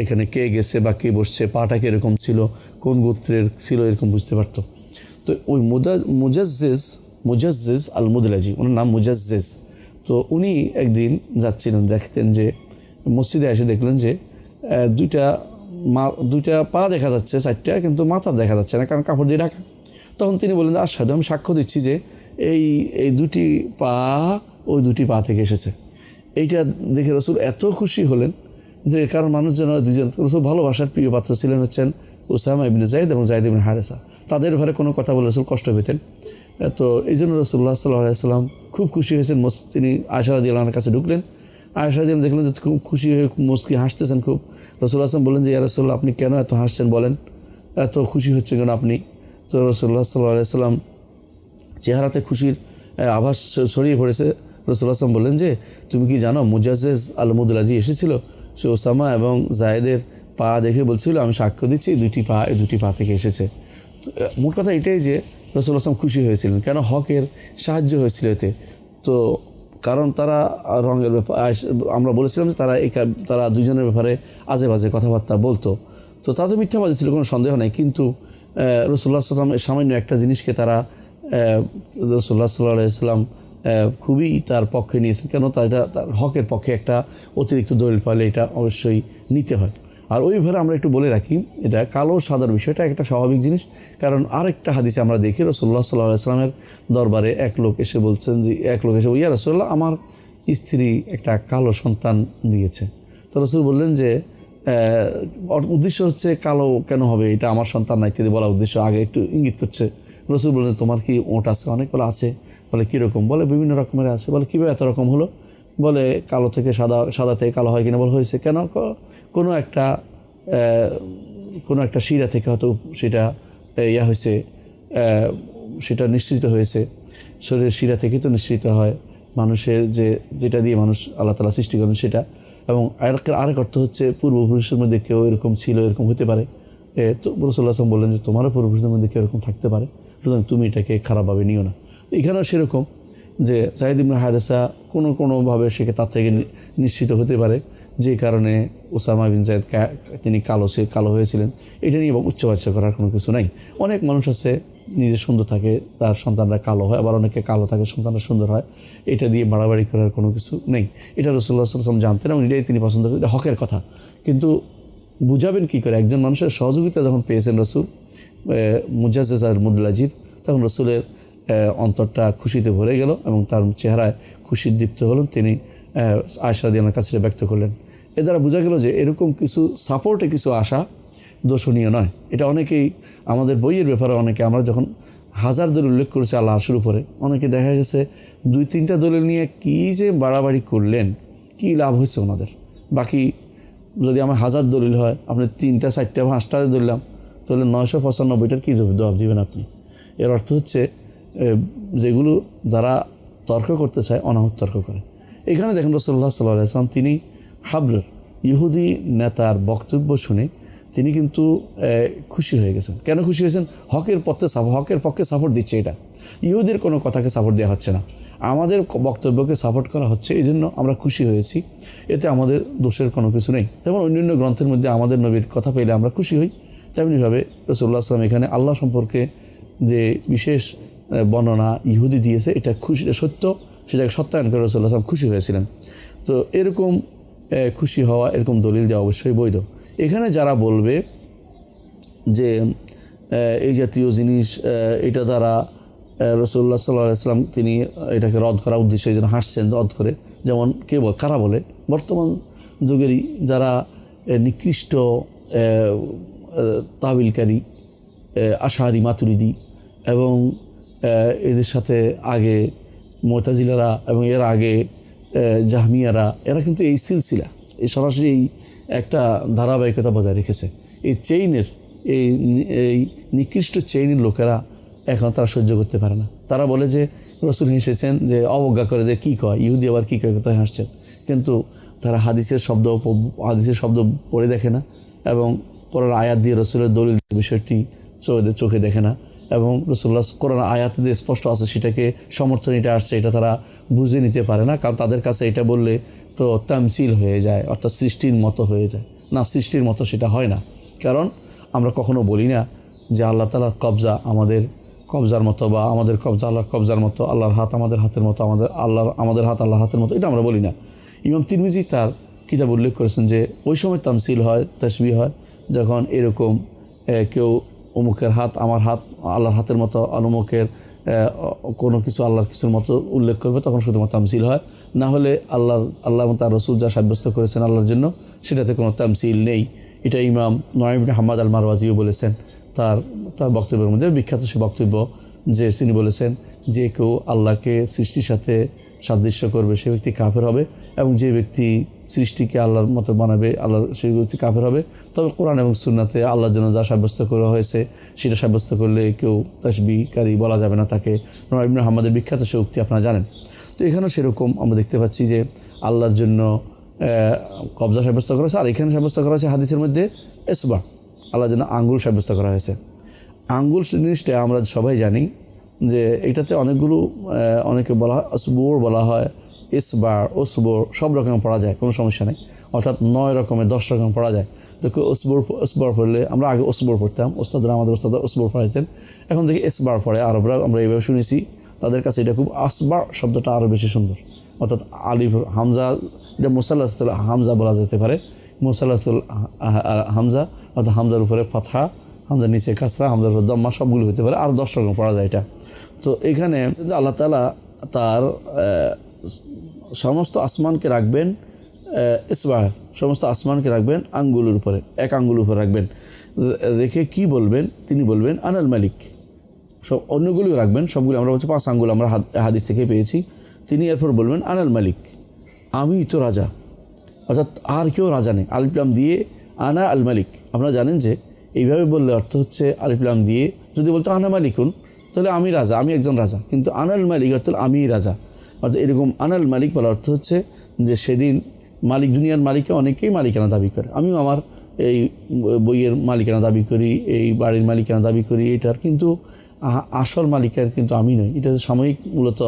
এখানে কে গেছে বা কে বসছে, পাটা কীরকম ছিল, কোন গোত্রের ছিল, এরকম বুঝতে পারতো। তো ওই মুজাজ্জিজ আল মুদলাজি, ওনার নাম মুজাজ্জিজ। তো উনি একদিন যাচ্ছিলেন, দেখতেন যে মসজিদে এসে দেখলেন যে দুইটা পা দেখা যাচ্ছে, চারটা, কিন্তু মাথা দেখা যাচ্ছে না, কারণ কাপড় দিয়ে ঢাকা। তখন তিনি বললেন, আশহাদু, আমি সাক্ষ্য দিচ্ছি যে এই দুটি পা ওই দুটি পা থেকে এসেছে। এইটা দেখে রাসূল এত খুশি হলেন যে, কারণ মানুষ যেন দুজন রাসূল ভালোবাসার প্রিয় পাত্র ছিলেন হচ্ছেন উসামা ইবনে যায়েদ এবং যায়েদ ইবনে হারেসা। তাদের ঘরে কোনো কথা বলে রাসূল কষ্ট পেতেন। তো এই জন্য রাসূলুল্লাহ সাল্লাল্লাহু আলাইহি ওয়াসাল্লাম খুব খুশি হয়েছেন। তিনি আয়েশা রাদিয়াল্লাহু আনহার কাছে ঢুকলেন। আয়েশা রাদিয়াল্লাহু দেখলেন যে খুব খুশি হয়ে মুস্কি হাসতেছেন খুব। রাসূলুল্লাহ সাল্লাল্লাহু বললেন যে, ইয়া রাসূলুল্লাহ, আপনি কেন এত হাসছেন বলেন, এত খুশি হচ্ছে কেন আপনি? তো রাসূলুল্লাহ সাল্লাল্লাহু আলাইহি ওয়াসাল্লাম চেহারাতে খুশির আভাস ছড়িয়ে পড়েছে। রাসূলুল্লাহ সাল্লাল্লাহু বললেন যে, তুমি কি জানো মুজাজ্জিজ আল মুদলাজি এসেছিল, সে ওসামা এবং জায়েদের পা দেখে বলছিল, আমি সাক্ষ্য দিচ্ছি এই দুটি পা থেকে এসেছে। মোট কথা এটাই যে রাসূলুল্লাহ সাল্লাল্লাহু খুশি হয়েছিলেন, কেন হকের সাহায্য হয়েছিল এতে। তো কারণ তারা রঙের ব্যাপার, আমরা বলেছিলাম যে তারা দুজনের ব্যাপারে আজে বাজে কথাবার্তা বলতো, তো তাদের মিথ্যাবাদী ছিল, কোনো সন্দেহ নেই। কিন্তু রাসূলুল্লাহ সাল্লাল্লাহু আলাইহি ওয়াসাল্লাম সামান্য একটা জিনিসকে তারা রাসূলুল্লাহ সাল্লাল্লাহু আলাইহি ওয়াসাল্লাম খুবই তার পক্ষে নিয়েছেন, কেন তার হকের পক্ষে একটা অতিরিক্ত দলিল পাইলে এটা অবশ্যই নিতে হয়। আর ওইভাবে আমরা একটু বলে রাখি, এটা কালো সাদার বিষয়টা একটা স্বাভাবিক জিনিস। কারণ আরেকটা হাদিসে আমরা দেখি রাসূলুল্লাহ সাল্লাল্লাহু আলাইহি ওয়াসাল্লামের দরবারে এক লোক এসে বলছেন যে, ইয়া রাসূলুল্লাহ, আমার স্ত্রী একটা কালো সন্তান দিয়েছে। তো রাসূল বললেন যে, উদ্দেশ্য হচ্ছে কালো কেন হবে, এটা আমার সন্তান না ইত্যাদি বলা উদ্দেশ্য, আগে একটু ইঙ্গিত করছে। রাসূল বললেন, তোমার কি ওঁট আছে? অনেক বলে আছে। বলে কীরকম? বলে বিভিন্ন রকমের আছে। বলে কীভাবে এত রকম হলো? বলে কালো থেকে সাদা থেকে কালো হয় কিনা? বলে হয়েছে। কেন? কোনো একটা শিরা থেকে হয়তো সেটা হয়েছে, সেটা নিঃসৃত হয়েছে। শরীরের শিরা থেকেই তো নিঃসৃত হয় মানুষের, যেটা দিয়ে মানুষ আল্লাহ তাআলা সৃষ্টি করেন সেটা। এবং আরেক অর্থ হচ্ছে পূর্বপুরুষের মধ্যে কেউ এরকম ছিল, এরকম হতে পারে। তো রাসূলুল্লাহ সাল্লাল্লাহু আলাইহি ওয়াসাল্লাম বললেন যে, তোমারও পূর্বপুরুষদের মধ্যে কেউ এরকম থাকতে পারে, সুতরাং তুমি এটাকে খারাপভাবে নিও না। এখানেও সেরকম যে যায়েদ ইবনে হারেসা কোনোভাবে সেকে তার থেকে নিশ্চিত হতে পারে, যে কারণে উসামা বিন যায়েদ তিনি কালো হয়েছিলেন। এটা নিয়ে উচ্চবাচ্য করার কোনো কিছু নাই। অনেক মানুষ আছে নিজে সুন্দর থাকে, তার সন্তানরা কালো হয়, আবার অনেকে কালো থাকে, সন্তানরা সুন্দর হয়। এটা দিয়ে বাড়াবাড়ি করার কোনো কিছু নেই। এটা রাসূলুল্লাহ সাল্লাল্লাহু আলাইহি ওয়াসাল্লাম জানতেন এবং এটাই তিনি পছন্দ করেন, হকের কথা। কিন্তু বুঝাবেন কী করে? একজন মানুষের সহযোগিতা যখন পেয়েছেন রাসূল মুজাজ্জিজ আল মুদলাজির, তখন রাসূলের অন্তরটা খুশিতে ভরে গেল এবং তার চেহারায় খুশির দীপ্ত হলেন। তিনি আয়েশা রাদিয়াল্লাহু আনহার কাছে ব্যক্ত করলেন। এ দ্বারা বোঝা গেল যে এরকম কিছু সাপোর্টে কিছু আসা দোষণীয় নয়। এটা অনেকেই আমাদের বইয়ের ব্যাপারে অনেকে, আমরা যখন হাজার দলিল উল্লেখ করেছি আল্লাহ আরশের উপরে, অনেকে দেখা গেছে 2-3টা দলিল নিয়ে কী যে বাড়াবাড়ি করলেন, কী লাভ হয়েছে ওনাদের। বাকি যদি আমার 1000 দলিল হয়, আপনি 3টা 4টা 5টা ধরলাম, তাহলে 995টার কী জবাব দিবেন আপনি? এর অর্থ হচ্ছে যেগুলো যারা তর্ক করতে চায় অনাহুত তর্ক করে। এখানে দেখেন রাসূলুল্লাহ সাল্লাল্লাহু আলাইহি ওয়াসাল্লাম তিনি হাবর ইহুদি নেতার বক্তব্য শুনে তিনি কিন্তু খুশি হয়ে গেছেন। কেন খুশি হয়েছেন? হকের পক্ষে সাপোর্ট দিচ্ছে। এটা ইহুদির কোনো কথাকে সাপোর্ট দেওয়া হচ্ছে না, আমাদের বক্তব্যকে সাপোর্ট করা হচ্ছে। এই জন্য আমরা খুশি হয়েছি, এতে আমাদের দোষের কোনো কিছু নেই। যেমন অন্যান্য গ্রন্থের মধ্যে আমাদের নবীর কথা পেলে আমরা খুশি হই, তেমনিভাবে রাসূলুল্লাহ সাল্লাল্লাহু আলাইহি ওয়াসাল্লাম এখানে আল্লাহ সম্পর্কে যে বিশেষ বর্ণনা ইহুদি দিয়েছে, এটা সত্য, সেটাকে সত্যায়ন করে রাসূলুল্লাহ সাল্লাল্লাহু আলাইহি ওয়াসাল্লাম খুশি হয়েছিলেন। তো এরকম খুশি হওয়া, এরকম দলিল দেওয়া অবশ্যই বৈধ। এখানে যারা বলবে যে এই জাতীয় জিনিস এটা দ্বারা রাসূলুল্লাহ সাল্লাল্লাহু আলাইহি ওয়াসাল্লাম তিনি এটাকে রদ করার উদ্দেশ্যে এই জন্য হাসছেন, রদ করে, যেমন কারা বলে? বর্তমান যুগেরই যারা নিকৃষ্ট তাবিলকারী, আশারি, মাতুরিদি এবং এদের সাথে আগে মুতাজিলারা এবং এর আগে জাহমিয়ারা, এরা কিন্তু এই সিলসিলা, এই সরাসরি একটা ধারাবাহিকতা বজায় রেখেছে। এই চেইনের এই নিকৃষ্ট শ্রেণীর লোকেরা এখন তারা সহ্য করতে পারে না। তারা বলে যে রসুল হেসেছেন, যে অবজ্ঞা করে যে কী কয় ইহুদি আবার কী কয়, তাই হাসছেন। কিন্তু তারা হাদিসের শব্দ পড়ে দেখে না, এবং কোরআন আয়াত দিয়ে রসুলের দলিল বিষয়টি চোখে দেখে না, এবং রসুল্লাহ কোরআন আয়াত যে স্পষ্ট আছে সেটাকে সমর্থন এটা আসছে এটা তারা বুঝে নিতে পারে না। কারণ তাদের কাছে এটা বললে তো তামসিল হয়ে যায়, অর্থাৎ সৃষ্টির মতো হয়ে যায়। না, সৃষ্টির মতো সেটা হয় না। কারণ আমরা কখনো বলি না যে আল্লাহ তাআলার কবজা আমাদের কবজার মতো, বা আমাদের কবজা আল্লাহর কবজার মতো, আল্লাহর হাত আমাদের হাতের মতো, আমাদের হাত আল্লাহর হাতের মতো, এটা আমরা বলি না। ইমাম তিরমিজি তার কিতাব উল্লেখ করেছেন যে ওই সময় তামসিল হয়, তাসবিহ হয়, যখন এরকম কেউ অমুকের হাত আমার হাত আল্লাহর হাতের মতো, অমুকের কোনো কিছু আল্লাহর কিছুর মতো উল্লেখ করবে, তখন শুধুমাত্র তামসিল হয়। না হলে আল্লাহ তার রসুল যা সাব্যস্ত করেছেন আল্লাহর জন্য সেটাতে কোনো তামসিল নেই। এটা ইমাম নুআইম ইবনে হাম্মাদ আল মারওয়াজিও বলেছেন তার বক্তব্যের মধ্যে। বিখ্যাত সে বক্তব্য যে তিনি বলেছেন যে কেউ আল্লাহকে সৃষ্টির সাথে সাদৃশ্য করবে সে ব্যক্তি কাফের হবে, এবং যে ব্যক্তি সৃষ্টিকে আল্লাহর মতো বানাবে সেই ব্যক্তি কাফের হবে। তবে কোরআন এবং সুন্নাতে আল্লাহর জন্য যা সাব্যস্ত করা হয়েছে সেটা সাব্যস্ত করলে কেউ তাসবিহকারী বলা যাবে না তাকে। নুআইম ইবনে হাম্মাদের বিখ্যাত সে উক্তি আপনারা জানেন। তো এখানেও সেরকম আমরা দেখতে পাচ্ছি যে আল্লাহর জন্য কবজা সাব্যস্ত করা হয়েছে, আর এখানে সাব্যস্ত করা হয়েছে হাদিসের মধ্যে ইসবা, আল্লাহর জন্য আঙ্গুল সাব্যস্ত করা হয়েছে। আঙ্গুল জিনিসটা আমরা সবাই জানি যে এটাতে অনেকে বলা হয় আসবুর, বলা হয় ইসবার, ওসবর, সব রকম পড়া যায়, কোনো সমস্যা নেই। অর্থাৎ 9 রকমের 10 রকম পড়া যায়। তো কেউ ওসবর পড়লে, আমরা আগে ওসবর পড়তাম, আমাদের ওস্তাদরা ওসবর পড়াইতেন, এখন দেখি ইসবার পড়ে আরবরা, আমরা এইভাবে শুনেছি। তাদের কাছে এটা খুব আসবার শব্দটা আরও বেশি সুন্দর। অর্থাৎ আলিফ হামজা, এটা মুসাল্লাসুল হামজা বলা যেতে পারে, মুসাল্লাসুল হামজা, অর্থাৎ হামজার উপরে ফাতহা, হামজার নিচে কাসরা, হামজার উপরে দম্মা, সবগুলো হতে পারে, আর 10 রকম পড়া যায় এটা। তো এখানে আল্লাহ তাআলা তার সমস্ত আসমানকে রাখবেন ইসবা, সমস্ত আসমানকে রাখবেন আঙ্গুলের উপরে, এক আঙ্গুলের উপরে রাখবেন, রেখে কি বলবেন, তিনি বলবেন আনাল মালিক। সব অন্যগুলিও রাখবেন, সবগুলো আমরা বলছি 5 আঙ্গুল আমরা হাদিস থেকে পেয়েছি। তিনি এরপর বলবেন আনাল মালিক, আমি তো রাজা, অর্থাৎ আর কেউ রাজা নেই। আলিফ লাম দিয়ে আনা আল মালিক, আপনারা জানেন যে এইভাবে বললে অর্থ হচ্ছে আলিফ লাম দিয়ে যদি বলতো আনা মালিকুন তাহলে আমি রাজা, আমি একজন রাজা, কিন্তু আনাল মালিক অর্থ আমি রাজা। অর্থাৎ এরকম আনাল মালিক বলার অর্থ হচ্ছে যে সেদিন মালিক, দুনিয়ার মালিকে অনেকেই মালিকানা দাবি করে, আমিও আমার এই বইয়ের মালিকানা দাবি করি, এই বাড়ির মালিকানা দাবি করি, এটার কিন্তু আসল মালিকানা কিন্তু আমি নই। এটা সাময়িক, মূলত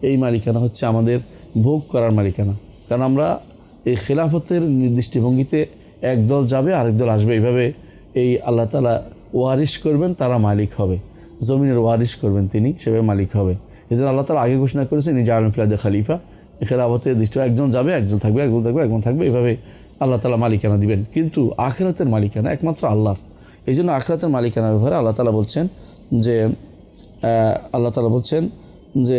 এই মালিকানা হচ্ছে আমাদের ভোগ করার মালিকানা। কারণ আমরা এই খেলাফতের দৃষ্টিভঙ্গিতে একদল যাবে আরেক দল আসবে, এইভাবে এই আল্লাহ তাআলা ওয়ারিশ করবেন, তারা মালিক হবে, জমিনের ওয়ারিশ করবেন তিনি, সেভাবে মালিক হবে। এই জন্য আল্লাহ তাআলা আগে ঘোষণা করেছেন নিজে আলম ফিলাদে খালিফা, খেলাফতের দৃষ্টি একজন যাবে, একজন থাকবে, একজন থাকবে, এইভাবে আল্লাহ তাআলা মালিকানা দিবেন। কিন্তু আখিরাতের মালিকানা একমাত্র আল্লাহর। এই জন্য আখিরাতের মালিকানার ব্যাপারে আল্লাহ তাআলা বলছেন যে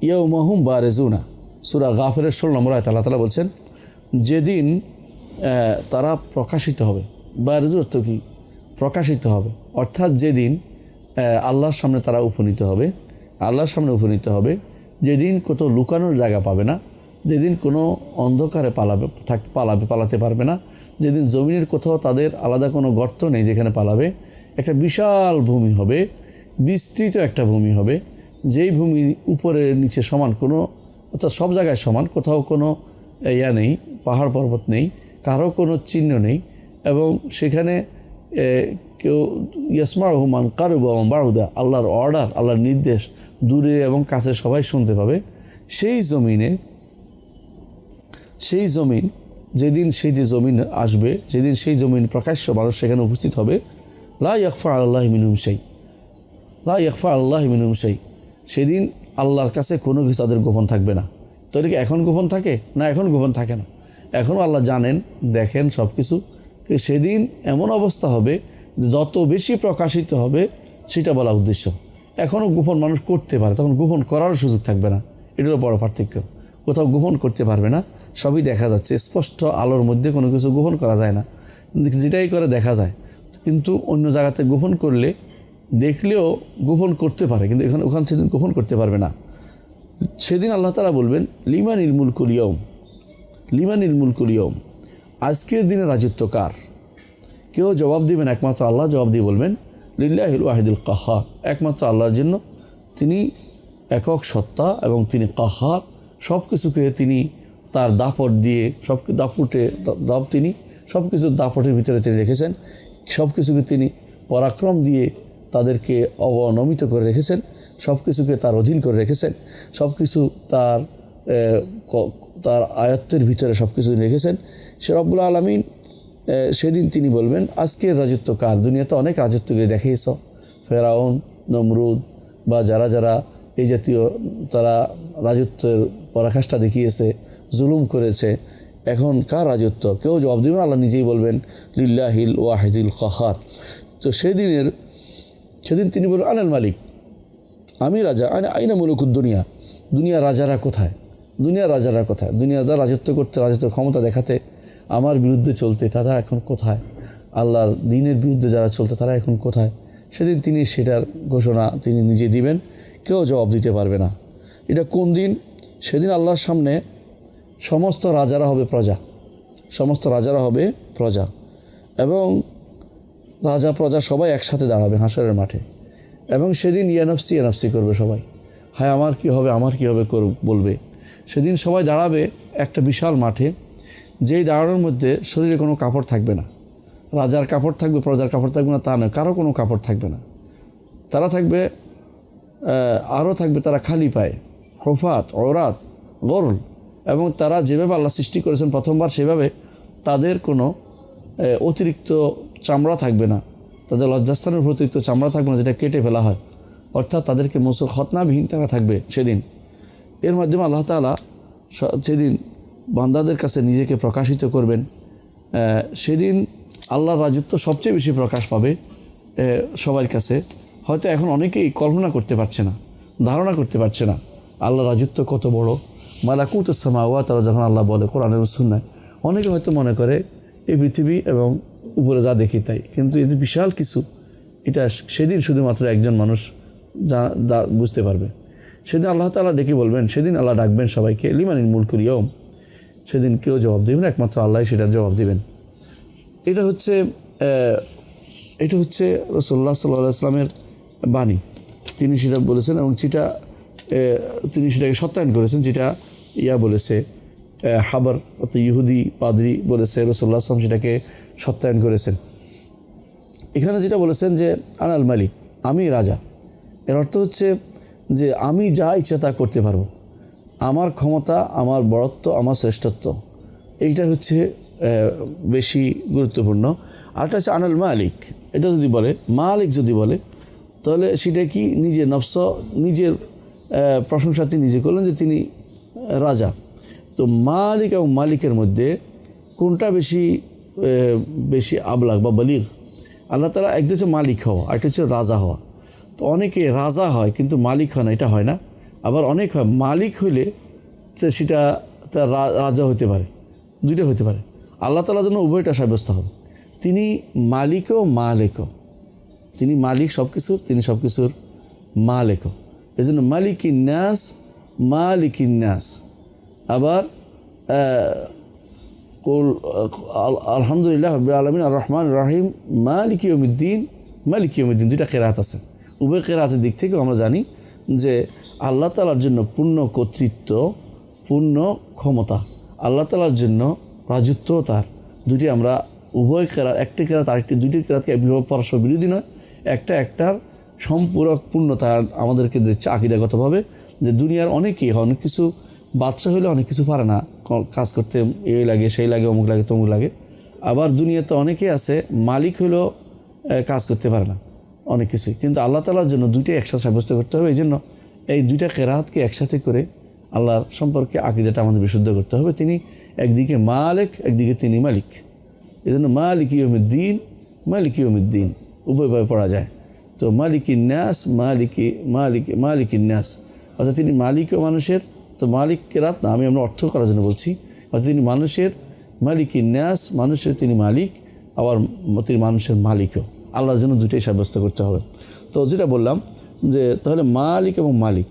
ইয়াউমাহুম বারিজুনা, সূরা গাফিরের 16 নম্বর আয়াত আল্লাহ তাআলা বলছেন যেদিন তারা প্রকাশিত হবে। বারিজু অর্থ কি? প্রকাশিত হবে, অর্থাৎ যেদিন আল্লাহর সামনে তারা উপনীত হবে, আল্লাহর সামনে উপনীত হবে, যেদিন কোথাও লুকানোর জায়গা পাবে না, যেদিন কোনো অন্ধকারে পালাতে পারবে না, যেদিন জমিনের কোথাও তাদের আলাদা কোনো গর্ত নেই যেখানে পালাবে, একটা বিশাল ভূমি হবে, বিস্তৃত একটা ভূমি হবে, যেই ভূমি উপরে নিচে সমান, কোনো অর্থাৎ সব জায়গায় সমান, কোথাও কোনো নেই, পাহাড় পর্বত নেই, কারো কোনো চিহ্ন নেই, এবং সেখানে কেউ ইয়াসমা রহমান কারুবা বারুদা, আল্লাহর অর্ডার, আল্লাহর নির্দেশ দূরে এবং কাছে সবাই শুনতে পাবে। সেই যেদিন সেই যে জমিন আসবে, যেদিন সেই জমিন প্রকাশ্য মানুষ সেখানে উপস্থিত হবে, লা ইয়াখফা আলাল্লাহি মিনহুম শাই, সেদিন আল্লাহর কাছে কোনো কিছু তাদের গোপন থাকবে না। তাহলে কি এখন গোপন থাকে না? এখন গোপন থাকে না, এখনও আল্লাহ জানেন, দেখেন সব কিছু। সেদিন এমন অবস্থা হবে যে যত বেশি প্রকাশিত হবে সেটা বলা উদ্দেশ্য। এখনও গোপন মানুষ করতে পারে, তখন গোপন করারও সুযোগ থাকবে না। এটারও বড় পার্থক্য। কোথাও গোপন করতে পারবে না, সবই দেখা যাচ্ছে, স্পষ্ট আলোর মধ্যে কোনো কিছু গোপন করা যায় না, যেটাই করে দেখা যায়। কিন্তু অন্য জায়গাতে গোপন করলে দেখলেও গোপন করতে পারে, কিন্তু ওখানে সেদিন গোপন করতে পারবে না। সেদিন আল্লাহ তাআলা বলবেন লিমানিল মুলকুল ইয়াউম, আজকের দিনে রাজত্ব কার? কেউ জবাব দিবেন একমাত্র আল্লাহ জবাব দিয়ে বলবেন লিল্লাহিল ওয়াহিদুল কাহ্হার, একমাত্র আল্লাহর জন্য, তিনি একক সত্তা এবং তিনি কাহ্হার, সব কিছুকে তিনি তার দাপট দিয়ে তিনি সব কিছু দাপটের ভিতরে তিনি রেখেছেন, সব কিছুকে তিনি পরাক্রম দিয়ে তাদেরকে অবনমিত করে রেখেছেন, সব কিছুকে তার অধীন করে রেখেছেন, সব কিছু তার আয়ত্তের ভিতরে সব কিছু রেখেছেন। সে রব্বুল আলামিন সেদিন তিনি বলবেন আজকের রাজত্ব কার? দুনিয়াতে অনেক রাজত্বকে দেখিয়েছ, ফেরাউন, নমরুদ বা যারা যারা এই জাতীয় তারা রাজত্বের পরাকাষ্ঠা দেখিয়েছে, জুলুম করেছে, এখন কার রাজত্ব? কেউ জবাব দেবেন, আল্লাহ নিজেই বলবেন লিল্লাহিল ওয়াহিদুল কাহ্হার। তো সেদিন তিনি বলবেন আনাল মালিক, আমি রাজা। আইনা মুলুকুদ দুনিয়া, দুনিয়ার রাজারা কোথায়? দুনিয়ার রাজারা কোথায়? দুনিয়ার যারা রাজত্ব করতে, রাজত্বের ক্ষমতা দেখাতে, আমার বিরুদ্ধে চলতে, তারা এখন কোথায়? আল্লাহর দ্বীনের বিরুদ্ধে যারা চলতে, তারা এখন কোথায়? সেদিন তিনি সেটার ঘোষণা তিনি নিজে দিবেন, কেউ জবাব দিতে পারবে না। এটা কোন দিন? সেদিন আল্লাহর সামনে সমস্ত রাজারা হবে প্রজা, সমস্ত রাজারা হবে প্রজা, এবং রাজা প্রজা সবাই একসাথে দাঁড়াবে হাসরের মাঠে, এবং সেদিন ইয়ানফসি করবে সবাই, হায় আমার কি হবে, আমার কি হবে বলবে। সেদিন সবাই দাঁড়াবে একটা বিশাল মাঠে, যেই দাঁড়ানোর মধ্যে শরীরে কোনো কাপড় থাকবে না। রাজার কাপড় থাকবে, প্রজার কাপড় থাকবে না তা নয়, কারো কোনো কাপড় থাকবে না। তারা থাকবে আরও থাকবে তারা খালি পায়ে, হুফাত ওরাত গরল, এবং তারা যেভাবে আল্লাহ সৃষ্টি করেছেন প্রথমবার সেভাবে তাদের কোনো অতিরিক্ত চামড়া থাকবে না, তাদের লজ্জাস্থানের অতিরিক্ত চামড়া থাকবে না যেটা কেটে ফেলা হয়, অর্থাৎ তাদেরকে মুসল খতনাবিহীন তারা থাকবে সেদিন। এর মাধ্যমে আল্লাহ তাআলা সেদিন বান্দাদের কাছে নিজেকে প্রকাশিত করবেন। সেদিন আল্লাহর রাজত্ব সবচেয়ে বেশি প্রকাশ পাবে সবার কাছে। হয়তো এখন অনেকেই কল্পনা করতে পারছে না, ধারণা করতে পারছে না আল্লাহর রাজত্ব কত বড়। মালাকুতুস সামাওয়াত তারা যখন আল্লাহ বলে কোরআনে ও সুন্নায়, অনেকে হয়তো মনে করে এই পৃথিবী এবং উপরে যা দেখি তাই, কিন্তু এটি বিশাল কিছু। এটা সেদিন শুধুমাত্র একজন মানুষ যা বুঝতে পারবে। সেদিন আল্লাহ তাআলা ডেকে বলবেন, সেদিন আল্লাহ ডাকবেন সবাইকে লিমানিল মুলকুল ইয়াউম, সেদিন কেউ জবাব দেবেন, একমাত্র আল্লাহ সেটার জবাব দেবেন। এটা হচ্ছে রাসূলুল্লাহ সাল্লাল্লাহু আলাইহি ওয়াসাল্লামের বাণী, তিনি সেটা বলেছেন এবং তিনি সেটাকে সত্যায়ন করেছেন, যেটা বলেছে হাবার অর্থাৎ ইহুদি পাদ্রী বলেছে, রাসূলুল্লাহ সাল্লাল্লাহু আলাইহি ওয়াসাল্লাম সেটাকে সত্যায়ন করেছেন। এখানে যেটা বলেছেন যে আনাল মালিক, আমি রাজা, এর অর্থ হচ্ছে যে আমি যা ইচ্ছা তা করতে পারবো, আমার ক্ষমতা, আমার বড়ত্ব, আমার শ্রেষ্ঠত্ব, এইটা হচ্ছে বেশি গুরুত্বপূর্ণ। আরেকটা হচ্ছে আনাল মালিক, এটা যদি বলে, মালিক যদি বলে, তাহলে সেটা কি নিজের নফস, নিজের প্রশংসা তিনি নিজে করলেন যে তিনি রাজা। তো মালিক এবং মালিকের মধ্যে কোনটা বেশি আবলাগ বা বলিগ? আল্লাহ তাআলা একটা হচ্ছে মালিক হওয়া, একটা হচ্ছে রাজা হওয়া। তো অনেকে রাজা হয় কিন্তু মালিক হয় না, এটা হয় না। আবার অনেক হয় মালিক হইলে সেটা তার রাজা হতে পারে, দুইটা হতে পারে। আল্লাহ তাআলার জন্য উভয়টা সাব্যস্ত হবে, তিনি মালিকও মালিকও, তিনি মালিক সব কিছুর, তিনি সব কিছুর মালিকও। এই জন্য মালিকিন নাস। আবার আলহামদুলিল্লাহ রাব্বিল আলামিন আর রহমান রাহিম মালিক ইয়াউমিদ্দিন, দুইটা কেরাত আছে। উভয় কেরাতের দিক থেকেও আমরা জানি যে আল্লাহ তাআলার জন্য পূর্ণ কর্তৃত্ব, পূর্ণ ক্ষমতা, আল্লাহ তাআলার জন্য রাজত্ব তার। দুটি আমরা উভয় কেরাত, একটি কেরাত আরেকটি, দুটি কেরাতকে পরস্পর বিরোধী নয়, একটার সম্পূরক পূর্ণতা আমাদেরকে দিচ্ছে আকীদাগতভাবে। যে দুনিয়ার অনেকেই অনেক কিছু বাদশা হলে অনেক কিছু পারে না কাজ করতে, এই লাগে সেই লাগে, অমুক লাগে তমুক লাগে। আবার দুনিয়াতে অনেকে আছে মালিক হলেও কাজ করতে পারে না অনেক কিছুই, কিন্তু আল্লাহ তাআলার জন্য দুইটাই একসাথে সাব্যস্ত করতে হবে। এই জন্য এই দুইটা কেরাতকে একসাথে করে আল্লাহর সম্পর্কে আকীদাটা আমাদের বিশুদ্ধ করতে হবে। তিনি একদিকে মালিক, একদিকে তিনি মালিক। এই জন্য মালিক ইয়াউমিদ্দিন উভয়ভাবে পড়া যায়। তো মালিকিন নাস, মালিকিন নাস, অর্থাৎ তিনি মালিকও মানুষের। তো মালিক কেরাত না, আমরা অর্থ করার জন্য বলছি, অর্থাৎ তিনি মানুষের, মালিকিন নাস মানুষের তিনি মালিক, আবার তিনি মানুষের মালিকও। আল্লাহর জন্য দুইটাই সাব্যস্ত করতে হবে। তো যেটা বললাম যে তাহলে মালিক এবং মালিক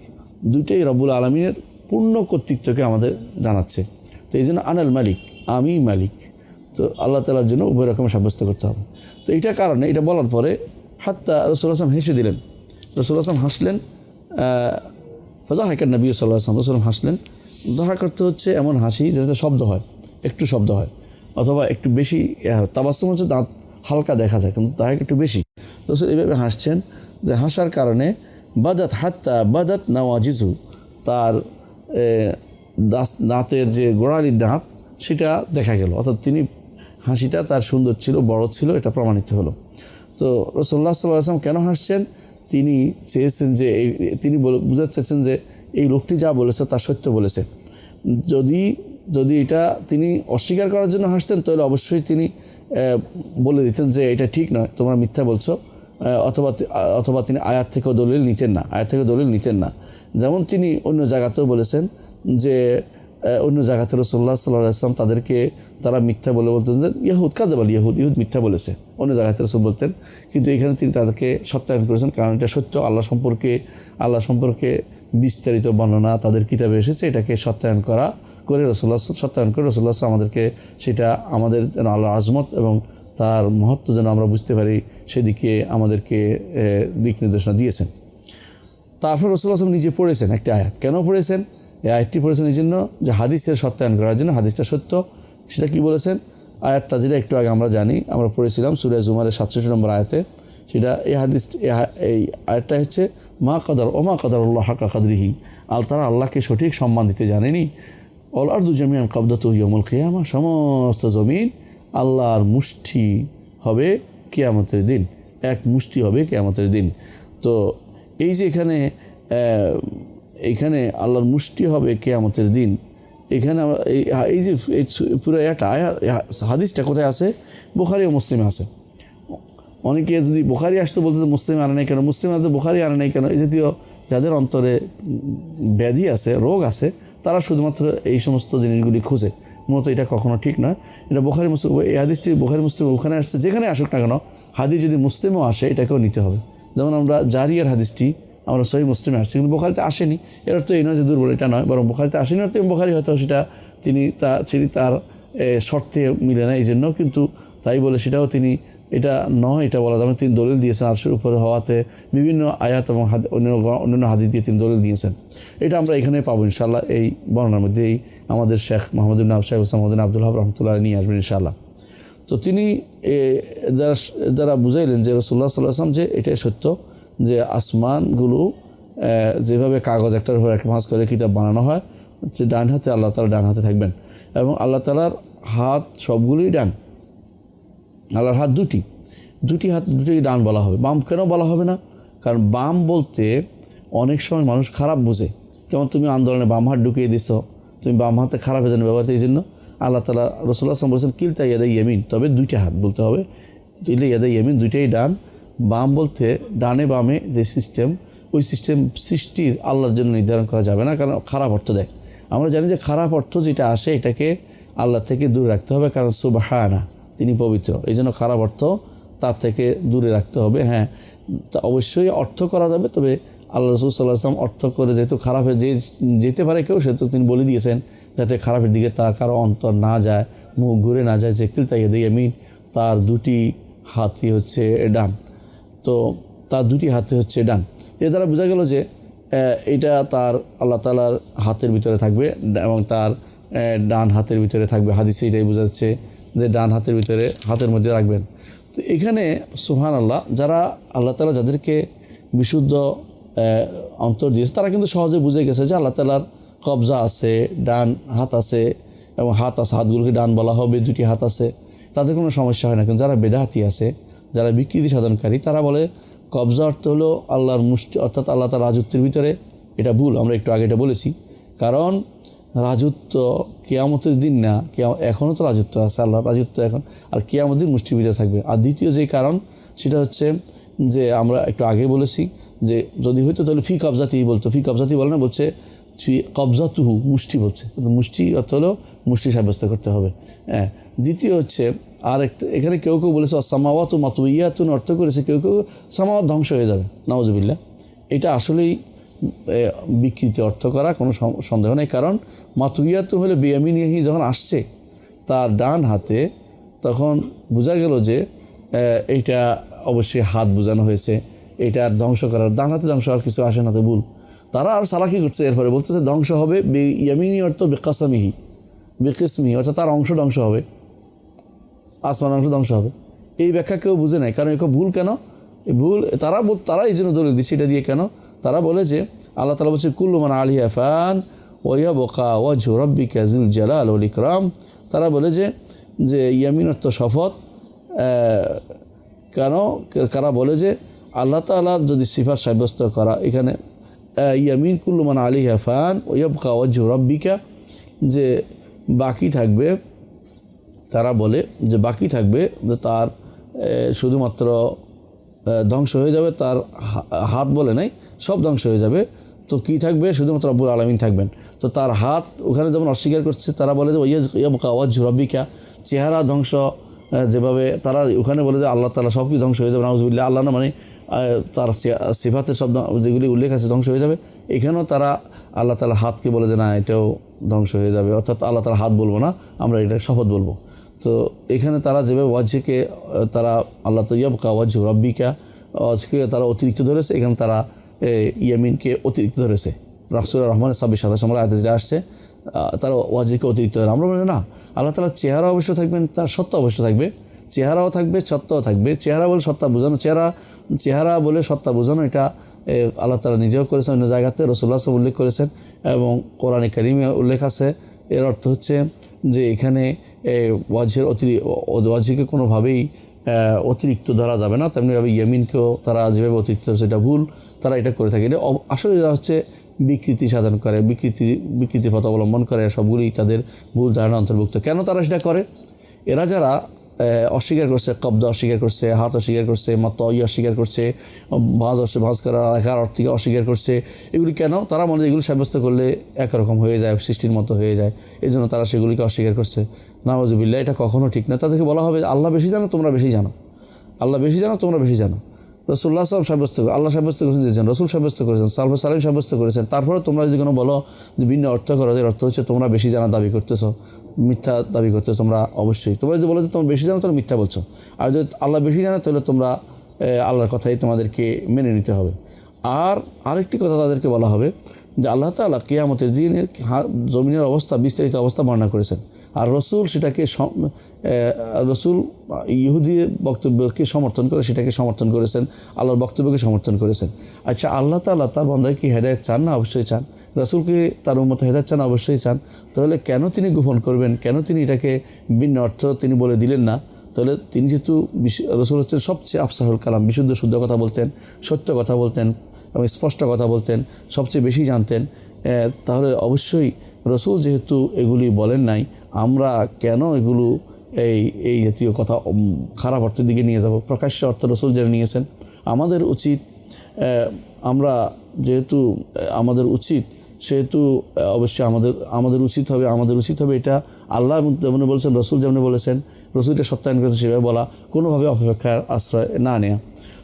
দুইটাই রব্বুল আলামিনের পূর্ণ কর্তৃত্বকে আমাদের জানাচ্ছে। তো এই জন্য আনাল মালিক, আমি মালিক। তো আল্লাহ তাআলার জন্য উভয় রকম সাব্যস্ত করতে হবে। তো এইটার কারণে এটা বলার পরে হাত্তা রাসূলুল্লাহ সাল্লাল্লাহু আলাইহি ওয়াসাল্লাম হেসে দিলেন। রাসূলুল্লাহ সাল্লাল্লাহু আলাইহি ওয়াসাল্লাম হাসলেন। ফাযাহাকা নবী সাল্লাল্লাহু আলাইহি ওয়াসাল্লাম হাসলেন। দাহাক করতে হচ্ছে এমন হাসি যাতে শব্দ হয়, একটু শব্দ হয়, অথবা একটু বেশি। তাবাসসুম হচ্ছে দাঁত হালকা দেখা যায়, কিন্তু দাহাক একটু বেশি। রাসূল এইভাবে হাসছেন যে হাসার কারণে বাদাত হাত্তা বাদাত নাওয়াজিজু, তার দাঁতের যে গোড়ালির দাঁত সেটা দেখা গেল, অর্থাৎ তিনি হাসিটা তার সুন্দর ছিল, বড় ছিল, এটা প্রমাণিত হলো। তো রাসূলুল্লাহ সাল্লাল্লাহু আলাইহি ওয়াসাল্লাম কেন হাসছেন? তিনি চেয়েছেন যে তিনি বুঝাতে চেয়েছেন যে এই লোকটি যা বলেছে তা সত্য বলেছে। যদি এটা তিনি অস্বীকার করার জন্য হাসতেন তাহলে অবশ্যই তিনি বলে দিতেন যে এটা ঠিক নয়, তোমরা মিথ্যা বলছো, অথবা তিনি আয়াত থেকেও দলিল নিতেন না। যেমন তিনি অন্য জায়গাতেও বলেছেন যে অন্য জায়গাতে রাসূলুল্লাহ সাল্লাল্লাহু আলাইহি ওয়াসাল্লাম তারা মিথ্যা বলতেন যে ইহুদ কাযাবাল ইহুদ মিথ্যা বলেছে, অন্য জায়গাতে রাসূল বলতেন। কিন্তু এখানে তিনি তাদেরকে সত্যায়ন করেছেন, কারণ এটা সত্য। আল্লাহ সম্পর্কে বিস্তারিত বর্ণনা তাদের কিতাবে এসেছে, এটাকে সত্যায়ন করে রাসূলুল্লাহ আমাদেরকে সেটা আমাদের যেন আল্লাহর আজমত এবং তার মহত্ব যেন আমরা বুঝতে পারি, সেদিকে আমাদেরকে দিক নির্দেশনা দিয়েছেন। তারপর রাসূলুল্লাহ নিজে পড়েছেন একটি আয়াত। কেন পড়েছেন? এই আয়াতটি পড়েছেন এই জন্য যে হাদিসের সত্যায়ন করার জন্য, হাদিসটা সত্য। সেটা কি বলেছেন? আয়াতটা যেটা একটু আগে আমরা পড়েছিলাম সূরা জুমারের 67 নম্বর আয়াতে, সেটা এই আয়াতটা হচ্ছে মা কাদারুল্লাহ হাক্কা কাদরিহি, তারা আল্লাহকে সঠিক সম্মান দিতে জানেনি। অল আরদু জামিআন কাবদাতুহু ইয়াউমুল কিয়ামা, সমস্ত জমিন আল্লাহর মুষ্টি হবে কিয়ামতের দিন, এক মুষ্টি হবে কিয়ামতের দিন। তো এই যে এখানে আল্লাহর মুষ্টি হবে কিয়ামতের দিন, এখানে এই যে পুরো একটা হাদিসটা কোথায় আছে? বুখারী ও মুসলিমে আছে। অনেকে যদি বুখারী আসতো বলতে মুসলিম আনে নাই কেন, মুসলিম আসতে বুখারী আনে নাই কেন, এই জাতীয় যাদের অন্তরে ব্যাধি আছে, রোগ আছে, তারা শুধুমাত্র এই সমস্ত জিনিসগুলি খুঁজে। মূলত এটা কখনো ঠিক নয়। এটা বুখারী মুসলিম, এই হাদিসটি বুখারী মুসলিম ওখানে আসছে, যেখানে আসুক না কেন হাদিস যদি মুসলিমও আসে এটাকেও নিতে হবে। যেমন আমরা জারিয়ার হাদিসটি আমরা সহিহ মুসলিমে আসছি, কিন্তু বুখারীতে আসেনি। এর অর্থ এই নয় যে দুর্বল, এটা নয়, বরং বুখারীতে আসেনি অর্থ বুখারী হয়তো সেটা তিনি তার শর্তে মিলে না এই জন্য, কিন্তু তাই বলে সেটাও তিনি এটা নয় এটা বলা যাবে। তিনি দলিল দিয়েছেন আরশের উপরে হওয়াতে, বিভিন্ন আয়াত এবং অন্যান্য হাদিস দিয়ে তিনি দলিল দিয়েছেন। এটা আমরা এখানে পাবো ইনশাআল্লাহ। এই বর্ণনার মধ্যেই আমাদের শেখ মোহাম্মদ ইবনে আব্দুল ওয়াহাব রাহমাতুল্লাহ নিয়ে আসবেন ইনশাআল্লাহ। তো তিনি যারা বুঝাইলেন যে রাসূলুল্লাহ সাল্লাল্লাহু আলাইহি ওয়াসাল্লাম যে এটাই সত্য যে আসমানগুলো যেভাবে কাগজ একটার উপর একটা ভাঁজ করে কিতাব বানানো হয়, যে ডান হাতে আল্লাহ তাআলা ডান হাতে থাকবেন, এবং আল্লাহ তাআলার হাত সবগুলোই ডান। আল্লাহর হাত দুটি হাত ডান বলা হবে। বাম কেন বলা হবে না? কারণ বাম বলতে অনেক সময় মানুষ খারাপ বোঝে, যেমন তুমি আন্দোলনে বাম হাত ঢুকিয়ে দিছ, তুমি বাম হাতে খারাপ হয়ে যাবে ব্যবহার। এই জন্য আল্লাহ তাআলা রাসূলুল্লাহ সাল্লাল্লাহু আলাইহি ওয়াসাল্লাম বলেছেন কিলতা ইয়াদাই ইয়ামিন, তবে দুইটা হাত বলতে হবে, ইয়াদাই ইয়ামিন, দুইটাই ডান। বাম বলতে ডানে বামে যে সিস্টেম, ওই সিস্টেম সৃষ্টির আল্লাহর জন্য নির্ধারণ করা যাবে না, কারণ খারাপ অর্থ দেয়। আমরা জানি যে খারাপ অর্থ যেটা আসে এটাকে আল্লাহ থেকে দূরে রাখতে হবে, কারণ সুবহানা, তিনি পবিত্র, এই জন্য খারাপ অর্থ তার থেকে দূরে রাখতে হবে। হ্যাঁ, তা অবশ্যই অর্থ করা যাবে, তবে আল্লাহ রাসূল সাল্লাল্লাহু আলাইহি ওয়াসাল্লাম অর্থ করে যেহেতু খারাপে যেতে পারে কেউ, সেহেতু তিনি বলে দিয়েছেন যাতে খারাপের দিকে তার কারো অন্তর না যায়, মুখ ঘুরে না যায়, যে কিলতা ইয়াদাই ইয়ামিন, তার দুটি হাতই হচ্ছে ডান। তো তার দুটি হাতে হচ্ছে ডান। এর দ্বারা বোঝা গেল যে এটা তার আল্লাহ তাআলার হাতের ভিতরে থাকবে এবং তার ডান হাতের ভিতরে থাকবে। হাদিসে এটাই বোঝা যাচ্ছে যে ডান হাতের ভিতরে, হাতের মধ্যে রাখবেন। তো এখানে সুবহানাল্লাহ, যারা আল্লাহ তাআলা যাদেরকে বিশুদ্ধ অন্তর দিয়েছে তারা কিন্তু সহজে বুঝে গেছে যে আল্লাহ তাআলার কবজা আছে, ডান হাত আছে, এবং হাত আছে, হাতগুলোকে ডান বলা হবে, দুটি হাত আছে, তাদের কোনো সমস্যা হয় না। কিন্তু যারা বেদাতি আছে, যারা বিকৃতি সাধনকারী, তারা বলে কবজা অর্থ হলো আল্লাহর মুষ্টি, অর্থাৎ আল্লাহ তার রাজত্বের ভিতরে। এটা ভুল, আমরা একটু আগে এটা বলেছি। কারণ রাজত্ব কিয়ামতের দিন না, এখনও তো রাজত্ব আছে, আল্লাহর রাজত্ব এখন, আর কিয়ামতের দিন মুষ্টির ভিতরে থাকবে। আর দ্বিতীয় যে কারণ সেটা হচ্ছে যে আমরা একটু আগে বলেছি যে যদি হইতো তাহলে ফি কবজাতি বলতো, ফি কবজাতি বলে না, বলছে ফি কবজাতুহু, মুষ্টি বলছে। মুষ্টি অর্থ হলো মুষ্টি সাব্যস্ত করতে হবে। হ্যাঁ, দ্বিতীয় হচ্ছে আর একটা, এখানে কেউ বলেছে সামাওয়াত ও মাতুইয়াতুন, অর্থ করেছে কেউ সামাওয়াত ধ্বংস হয়ে যাবে, নাউজুবিল্লাহ। এটা আসলেই বিকৃতি অর্থ করা, কোনো সন্দেহ নেই। কারণ মাতুইয়াতু হলে বিয়ামিনিহি যখন আসছে তার ডান হাতে, তখন বোঝা গেল যে এইটা অবশ্যই হাত বোঝানো হয়েছে, এটা ধ্বংস করার, ডান হাতে ধ্বংস আর কিছু আসে না, তো ভুল। তারা আর চালাকি করছে, এরপরে বলতেছে ধ্বংস হবে ইয়ামিনী অর্থ বেকাসামিহি বেকিসমিহি, অর্থাৎ তার অংশ ধ্বংস হবে, আসমান অংশ ধ্বংস হবে। এই ব্যাখ্যা কেউ বুঝে নাই, কারণ এটা ভুল। কেন ভুল? তারা এই জন্য দলিল দিচ্ছে এটা দিয়ে। কেন? তারা বলে যে আল্লাহ তাআলা বলছে কুল্লু মান আলাইহা ফান ওয়া ইয়াবকা ওয়াজহু রাব্বিকা যিল জালাল ওয়াল ইকরাম। তারা বলে যে ইয়ামিন অর্থ শপথ। কেন? কারা বলে যে আল্লাহ তাআলার যদি সিফাত সাব্যস্ত করা, এখানে ইয়ামিন কুল্লু মান আলাইহা ফান ওয়া ইয়াবকা ওয়াজহু রাব্বিকা, যে বাকি থাকবে, তারা বলে যে বাকি থাকবে, যে তার শুধুমাত্র ধ্বংস হয়ে যাবে, তার হাত বলে নাই, সব ধ্বংস হয়ে যাবে। তো কি থাকবে? শুধুমাত্র রব্বুল আলামিন থাকবেন। তো তার হাত ওখানে যেমন অস্বীকার করছে, তারা বলে যে ইয়াবকা ওয়াজহু রাব্বিকা, চেহারা ধ্বংস, যেভাবে তারা ওখানে বলে যে আল্লাহ তাআলা সব কিছু ধ্বংস হয়ে যাবে, নাউযুবিল্লাহ, আল্লাহ না মানে তার সিফাতের সব যেগুলি উল্লেখ আছে ধ্বংস হয়ে যাবে। এখানেও তারা আল্লাহ তাআলার হাতকে বলে যে না, এটাও ধ্বংস হয়ে যাবে, অর্থাৎ আল্লাহ তাআলার হাত বলবো না, আমরা এটা শপথ বলবো। তো এখানে তারা যেভাবে ওয়াজহকে তারা আল্লাহ ইয়াবকা ওয়াজহু রাব্বিকা ওয়াজহকে তারা অতিরিক্ত ধরেছে, এখানে তারা ইয়ামিনকে অতিরিক্ত ধরেছে। সূরা রহমানের 26-27 নম্বর আয়াতে যেটা আসছে, তারা ওয়াজহকে অতিরিক্ত ধরে। আমরা বলি না, আল্লাহ তাআলার চেহারা অবশ্য থাকবেন, তার সত্তা অবশ্য থাকবে, চেহারাও থাকবে, সত্তাও থাকবে। চেহারা বলে সত্তা বোঝানো, চেহারা বলে সত্তা বোঝানো, এটা আল্লাহ তাআলা নিজেও করেছেন, অন্য জায়গাতে রাসূলুল্লাহ সাল্লাল্লাহু আলাইহি ওয়াসাল্লাম উল্লেখ করেছেন, এবং কোরআনে কারীমে উল্লেখ আছে। এর অর্থ হচ্ছে যে এখানে ওয়াজহকে কোনোভাবেই অতিরিক্ত ধরা যাবে না। তেমনিভাবে ইয়ামিনকেও তারা যেভাবে অতিরিক্ত ধরে, সেটা ভুল, তারা এটা করে থাকে। এটা আসলে এরা হচ্ছে বিকৃতি সাধন করে, বিকৃতির পথ অবলম্বন করে, সবগুলি তাদের ভুল ধারণা অন্তর্ভুক্ত। কেন তারা সেটা করে? এরা যারা অস্বীকার করছে, কবজা অস্বীকার করছে, হাত অস্বীকার করছে, তই অস্বীকার করছে, ভাঁজ করা রাখার অর্থকে অস্বীকার করছে, এগুলি কেন? তারা মনে হয় এগুলি সাব্যস্ত করলে একরকম হয়ে যায়, সৃষ্টির মতো হয়ে যায়, এই জন্য তারা সেগুলিকে অস্বীকার করছে। নাউযুবিল্লাহ, এটা কখনো ঠিক না। তাদেরকে বলা হবে আল্লাহ বেশি জানো, তোমরা বেশি জানো, আল্লাহ বেশি জানো, তোমরা বেশি জানো। রাসূলুল্লাহ সাল্লাল্লাহু আলাইহি ওয়াসাল্লাম আল্লাহ সাব্যস্ত করেছেন, রসুল সাব্যস্ত করেছেন, সালফে সালেহীন সাব্যস্ত করেছেন। তারপরে তোমরা যদি কোনো বলো যে ভিন্ন অর্থ করো, এর অর্থ হচ্ছে তোমরা বেশি জানা দাবি করতেছো, মিথ্যা দাবি করতেছো। তোমরা অবশ্যই, তোমরা যদি বলো যে তোমরা বেশি জানো, তোমরা মিথ্যা বলছো। আর যদি আল্লাহ বেশি জানে, তাহলে তোমরা আল্লাহর কথাই তোমাদেরকে মেনে নিতে হবে। আর আরেকটি কথা তাদেরকে বলা হবে যে আল্লাহ তাআলা কিয়ামতের দিনের জমিনের অবস্থা, বিস্তারিত অবস্থা বর্ণনা করেছেন, আর রসুল সেটাকে রসুল ইহুদি বক্তব্যকে সমর্থন করে সেটাকে সমর্থন করেছেন, আল্লাহর বক্তব্যকে সমর্থন করেছেন। আচ্ছা, আল্লাহ তাআলা তার বান্দাকে কি হেদায়েত চান না? অবশ্যই চান। রসুলকে তার উম্মত হেদায়েত চান? অবশ্যই চান। তাহলে কেন তিনি গোপন করবেন? কেন তিনি এটাকে ভিন্ন অর্থ তিনি বলে দিলেন না? তাহলে তিনি যেহেতু রসুল হচ্ছেন সবচেয়ে আফসাহুল কালাম, বিশুদ্ধ শুদ্ধ কথা বলতেন, সত্য কথা বলতেন এবং স্পষ্ট কথা বলতেন, সবচেয়ে বেশি জানতেন, তাহলে অবশ্যই রসুল যেহেতু এগুলি বলেন নাই, আমরা কেন এগুলো এই জাতীয় কথা খারাপ অর্থের দিকে নিয়ে যাব? প্রকাশ্য অর্থ রসুল যেটা নিয়েছেন, আমাদের উচিত, আমরা যেহেতু আমাদের উচিত, সেহেতু অবশ্যই আমাদের উচিত হবে এটা আল্লাহ যেমন বলেছেন, রসুল যেমন বলেছেন, রসুলটা সত্যায়ন করেছেন সেভাবে বলা, কোনোভাবে অপেক্ষার আশ্রয় না নেওয়া।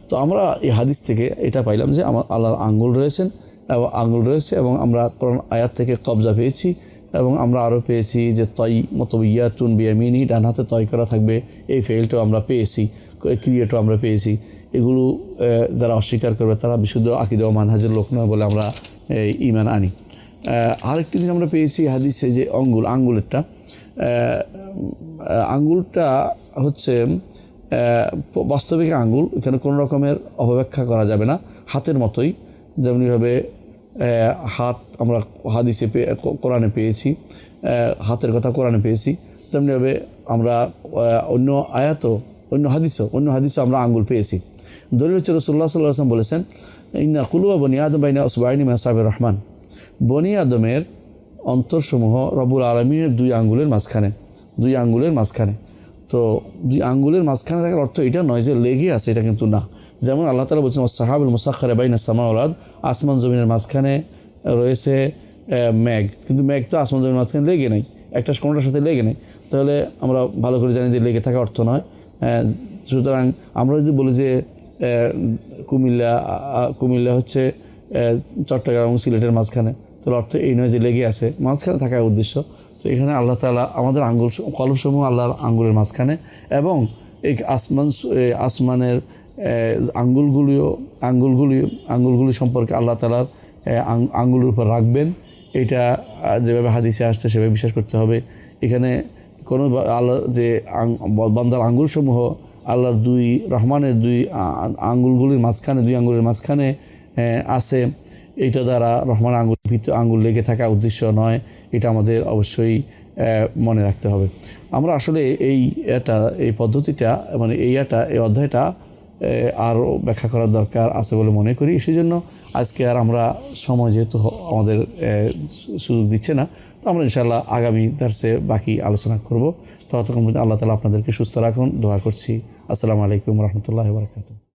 তো আমরা এই হাদিস থেকে এটা পাইলাম যে আমার আল্লাহর আঙ্গুল রয়েছে এবং আমরা কোরআন আয়াত থেকে কবজা পেয়েছি, এবং আমরা আরও পেয়েছি যে তয় মতবিয়াতুন বিয়ামিনি, ডান হাতে তয় করা থাকবে, এই ফেলটাও আমরা পেয়েছি, ক্রিয়াটাও আমরা পেয়েছি। এগুলো যারা অস্বীকার করবে তারা বিশুদ্ধ আকীদা ও মানহাজের লোক নয় বলে আমরা ঈমান আনি। আরেকটি জিনিস আমরা পেয়েছি হাদিসে, যে আঙ্গুলটা হচ্ছে বাস্তবিক আঙ্গুল, এখানে কোনো রকমের অপব্যাখ্যা করা যাবে না, হাতের মতোই। যেমনিভাবে হাত আমরা হাদিসে কোরআনে পেয়েছি, হাতের কথা কোরআনে পেয়েছি, তেমনিভাবে আমরা অন্য হাদিসও আমরা আঙ্গুল পেয়েছি। দলিল হচ্ছে রাসূলুল্লাহ সাল্লাল্লাহু আলাইহি ওয়াসাল্লাম বলেছেন, ইন্না কুলুবা বনি আদম বাইনা উসবাইনি মিন আসাবির রহমান, বনি আদমের অন্তরসমূহ রব্বুল আলামিনের দুই আঙ্গুলের মাঝখানে। তো দুই আঙ্গুলের মাঝখানে থাকার অর্থ এটা নয় যে লেগে আছে, এটা কিন্তু না। যেমন আল্লাহ তাআলা বলছেন ওয়াসসাহাবুল মুসাখখারা বাইনা সামা ওয়াল আরদ, আসমান জমিনের মাঝখানে রয়েছে মেঘ, কিন্তু মেঘ তো আসমান জমিনের মাঝখানে লেগে নেই, একটা কোনোটার সাথে লেগে নেই। তাহলে আমরা ভালো করে জানি যে লেগে থাকা অর্থ নয়। সুতরাং আমরা যদি বলি যে কুমিল্লা হচ্ছে চট্টগ্রাম এবং সিলেটের মাঝখানে, তাহলে অর্থ এই নয় যে লেগে আছে, মাঝখানে থাকার উদ্দেশ্য। তো এখানে আল্লাহ তাআলা আমাদের কলবসমূহ আল্লাহর আঙ্গুলের মাঝখানে, এবং এই আসমানের আঙ্গুলগুলি সম্পর্কে আল্লাহ তাআলার আঙ্গুলের উপর রাখবেন, এটা যেভাবে হাদিসে আসছে সেভাবে বিশ্বাস করতে হবে। এখানে কোনো আল্লাহ যে বান্দার আঙ্গুলসমূহ আল্লাহর রহমানের দুই আঙ্গুলের মাঝখানে আছে, এটা দ্বারা রহমান আঙ্গুল লেগে থাকা উদ্দেশ্য নয়, এটা আমাদের অবশ্যই মনে রাখতে হবে। আমরা আসলে এই পদ্ধতিটা মানে এই অধ্যায়টা আরও ব্যাখ্যা করার দরকার আছে বলে মনে করি। সেই জন্য আজকে আর আমরা সময় যেহেতু আমাদের সুযোগ দিচ্ছে না, তো আমরা ইনশাআল্লাহ আগামী দার্সে বাকি আলোচনা করব। ততক্ষণ পর্যন্ত আল্লাহ তাআলা আপনাদেরকে সুস্থ রাখুন, দোয়া করছি। আসসালামু আলাইকুম রহমতুল্লাহি ওয়া বারাকাতুহু।